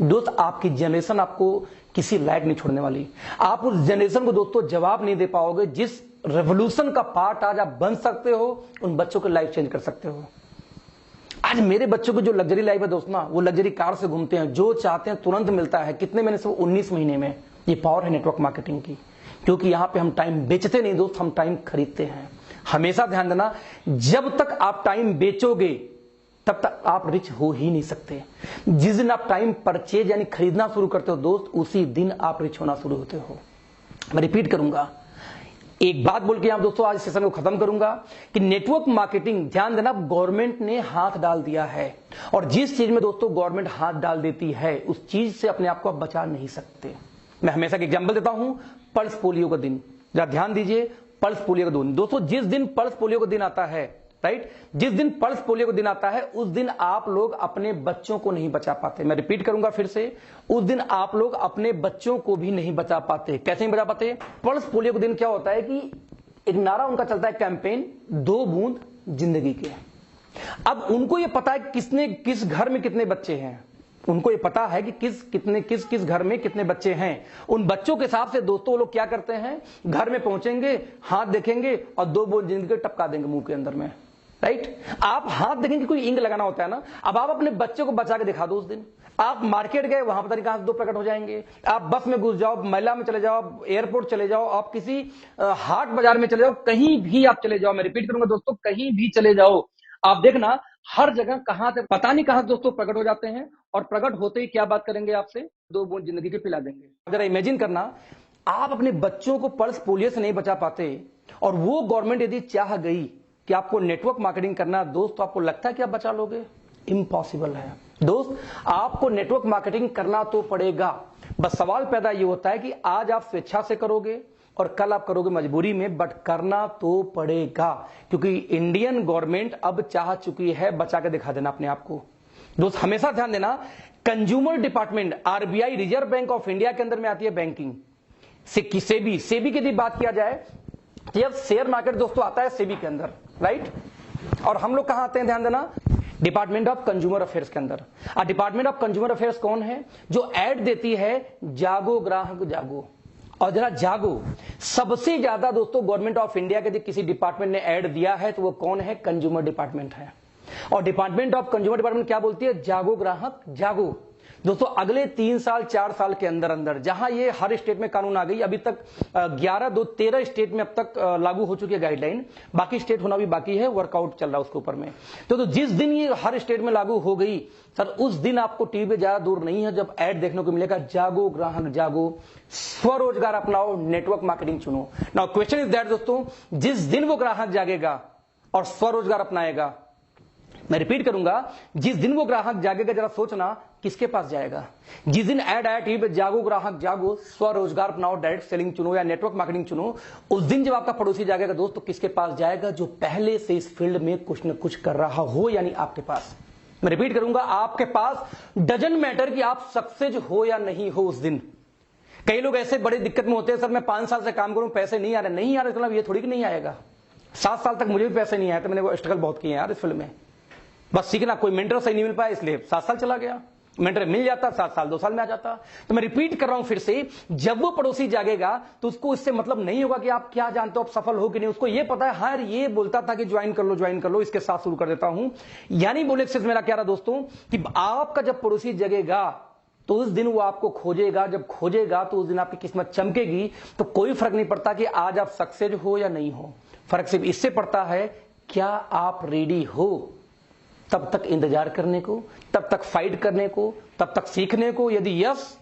दोस्त आपकी जनरेशन आपको किसी लायक नहीं छोड़ने वाली। आप उस जनरेशन को दोस्तों जवाब नहीं दे पाओगे जिस रेवोल्यूशन का पार्ट आज आप बन सकते हो, उन बच्चों की लाइफ चेंज कर सकते हो। आज मेरे बच्चों को जो लग्जरी लाइफ है दोस्त ना, वो लग्जरी कार से घूमते हैं, जो चाहते हैं तुरंत मिलता है। कितने महीने से? 19 महीने में। ये पावर है नेटवर्क मार्केटिंग की, क्योंकि यहां पे हम टाइम बेचते नहीं दोस्त, हम टाइम खरीदते हैं। हमेशा ध्यान देना, जब तक आप टाइम बेचोगे तब तक आप रिच हो ही नहीं सकते। जिस दिन आप टाइम परचेज यानी खरीदना शुरू करते हो दोस्त, उसी दिन आप रिच होना शुरू होते हो। मैं रिपीट करूंगा, एक बात बोल के यहां दोस्तों आज सेशन को खत्म करूंगा कि नेटवर्क मार्केटिंग, ध्यान देना, गवर्नमेंट ने हाथ डाल दिया है, और जिस चीज में दोस्तों गवर्नमेंट हाथ डाल देती है उस चीज से अपने आप को आप बचा नहीं सकते। मैं हमेशा एक एग्जांपल देता हूं, पल्स पोलियो का दिन, जरा ध्यान दीजिए। पल्स पोलियो का दिन दोस्तों, जिस दिन पल्स पोलियो का दिन आता है, राइट, जिस दिन पल्स पोलियो का दिन आता है उस दिन आप लोग अपने बच्चों को नहीं बचा पाते। मैं रिपीट करूंगा फिर से, उस दिन आप लोग अपने बच्चों को भी नहीं बचा पाते। कैसे नहीं बचा पाते? पल्स पोलियो का दिन क्या होता है कि एक नारा उनका चलता है, कैंपेन 2 बूंद जिंदगी के। अब उनको यह पता है किस घर में कितने बच्चे हैं, उनको ये पता है कि किस घर में कितने बच्चे हैं। उन बच्चों के हिसाब से दोस्तों वो लोग क्या करते हैं, घर में पहुंचेंगे, हाथ देखेंगे और 2 बूंद जिंदगी के टपका देंगे मुंह के अंदर में, राइट। आप हाथ देखेंगे, कोई इंक लगाना होता है ना। अब आप अपने बच्चे को बचा के दिखा दो उस दिन। आप मार्केट गए, वहां पता नहीं कहां से 2 प्रकट हो जाएंगे। आप बस में घुस जाओ, मेला में चले जाओ, एयरपोर्ट चले जाओ, आप किसी हाट बाजार में चले जाओ, कहीं भी आप चले जाओ, मैं रिपीट करूंगा दोस्तों, कहीं भी चले जाओ, आप देखना हर जगह कहां से पता नहीं कहां दोस्तों प्रकट हो जाते हैं। और प्रकट होते ही क्या बात करेंगे आपसे, 2 बूंद जिंदगी के पिला देंगे। जरा इमेजिन करना, आप अपने बच्चों को पल्स पोलियो से नहीं बचा पाते, और वो गवर्नमेंट यदि चाह गई कि आपको नेटवर्क मार्केटिंग करना दोस्त, तो आपको लगता है कि आप बचा लोगे? इम्पॉसिबल है दोस्त। आपको नेटवर्क मार्केटिंग करना तो पड़ेगा। बस सवाल पैदा ये होता है कि आज आप स्वेच्छा से करोगे और कल आप करोगे मजबूरी में, बट करना तो पड़ेगा, क्योंकि इंडियन गवर्नमेंट अब चाह चुकी है बचा के दिखा देना अपने आप को। दोस्त हमेशा ध्यान देना, consumer department, RBI, reserve bank of India के अंदर में आती है बैंकिंग, सेबी की यदि बात किया जाए तो अब शेयर मार्केट दोस्तों आता है सेबी के अंदर, राइट। और हम लोग कहां आते हैं, ध्यान देना, डिपार्टमेंट ऑफ कंज्यूमर अफेयर्स के अंदर। डिपार्टमेंट ऑफ कंज्यूमर अफेयर्स कौन है? जो एड देती है, जागो ग्राहक जागो। और जरा जागो, सबसे ज्यादा दोस्तों गवर्नमेंट ऑफ इंडिया के किसी डिपार्टमेंट ने ऐड दिया है तो वो कौन है? कंज्यूमर डिपार्टमेंट है। और डिपार्टमेंट ऑफ कंज्यूमर डिपार्टमेंट क्या बोलती है? जागो ग्राहक जागो। दोस्तों अगले 3 साल 4 साल के अंदर अंदर, जहां ये हर स्टेट में कानून आ गई, अभी तक 13 स्टेट में अब तक लागू हो चुकी है गाइडलाइन, बाकी स्टेट होना भी बाकी है, वर्कआउट चल रहा है उसके ऊपर में। तो जिस दिन ये हर स्टेट में लागू हो गई सर, उस दिन आपको टीवी पे ज्यादा दूर नहीं है जब ऐड देखने को मिलेगा, जागो ग्राहक जागो, स्वरोजगार अपनाओ, नेटवर्क मार्केटिंग चुनो। नाउ क्वेश्चन इज दैट दोस्तों, जिस दिन वो ग्राहक जागेगा और स्वरोजगार अपनाएगा, मैं रिपीट करूंगा, जिस दिन वो ग्राहक जागेगा, जरा सोचना किसके पास जाएगा? जिस दिन ऐड आया टीवी पे, जागो ग्राहक जागो, स्वरोजगार अपनाओ, डायरेक्ट सेलिंग चुनो या नेटवर्क मार्केटिंग चुनो, उस दिन जब आपका पड़ोसी जागेगा दोस्त, तो किसके पास जाएगा? जो पहले से इस फील्ड में कुछ न कुछ कर रहा हो, यानी आपके पास। मैं रिपीट करूंगा, आपके पास। डजंट मैटर कि आप सक्सेस हो या नहीं हो उस दिन। कई लोग ऐसे बड़ी दिक्कत में होते हैं, सर मैं 5 साल से काम करूं, पैसे नहीं आ रहे। नहीं आ रहे मतलब ये थोड़ी कि नहीं आएगा। 7 साल तक मुझे भी पैसे नहीं आए, तो मैंने वो स्ट्रगल बहुत किए यार इस फील्ड में। बस सीखना, कोई मेंटर सही नहीं मिल पाया इसलिए 7 साल चला गया। मेंटर मिल जाता 7 साल 2 साल में आ जाता। तो मैं रिपीट कर रहा हूं फिर से, जब वो पड़ोसी जागेगा तो उसको इससे मतलब नहीं होगा कि आप क्या जानते हो, आप सफल हो कि नहीं। उसको ये पता है, हाँ ये बोलता था कि ज्वाइन कर लो, इसके साथ शुरू कर देता हूं। यानी बोले सिर्फ मेरा क्या रहा दोस्तों, कि आपका जब पड़ोसी जगेगा तो उस दिन वो आपको खोजेगा, जब खोजेगा तो उस दिन आपकी किस्मत चमकेगी। तो कोई फर्क नहीं पड़ता कि आज आप सक्सेस हो या नहीं हो, फर्क सिर्फ इससे पड़ता है क्या आप रेडी हो तब तक इंतजार करने को, तब तक फाइट करने को, तब तक सीखने को। यदि यस,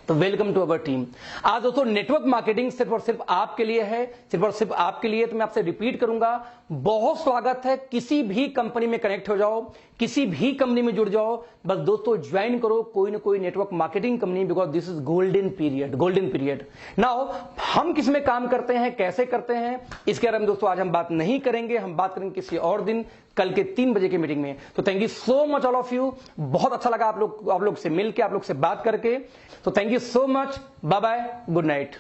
तो वेलकम टू अवर टीम। आज दोस्तों नेटवर्क मार्केटिंग सिर्फ और सिर्फ आपके लिए है, सिर्फ और सिर्फ आपके लिए। तो मैं आपसे रिपीट करूंगा, बहुत स्वागत है। किसी भी कंपनी में कनेक्ट हो जाओ, किसी भी कंपनी में जुड़ जाओ, बस दोस्तों ज्वाइन करो कोई ना कोई network marketing company, because this is golden period, golden period. Now हम किस में काम करते हैं, कैसे करते हैं, इसके बारे में दोस्तों आज हम बात नहीं करेंगे। हम बात करेंगे किसी और दिन, कल के 3 बजे की मीटिंग में। तो thank you so much all of you. बहुत अच्छा लगा आप लोग से मिलकर, आप लोग से बात करके। तो thank you so much. Bye bye, good night.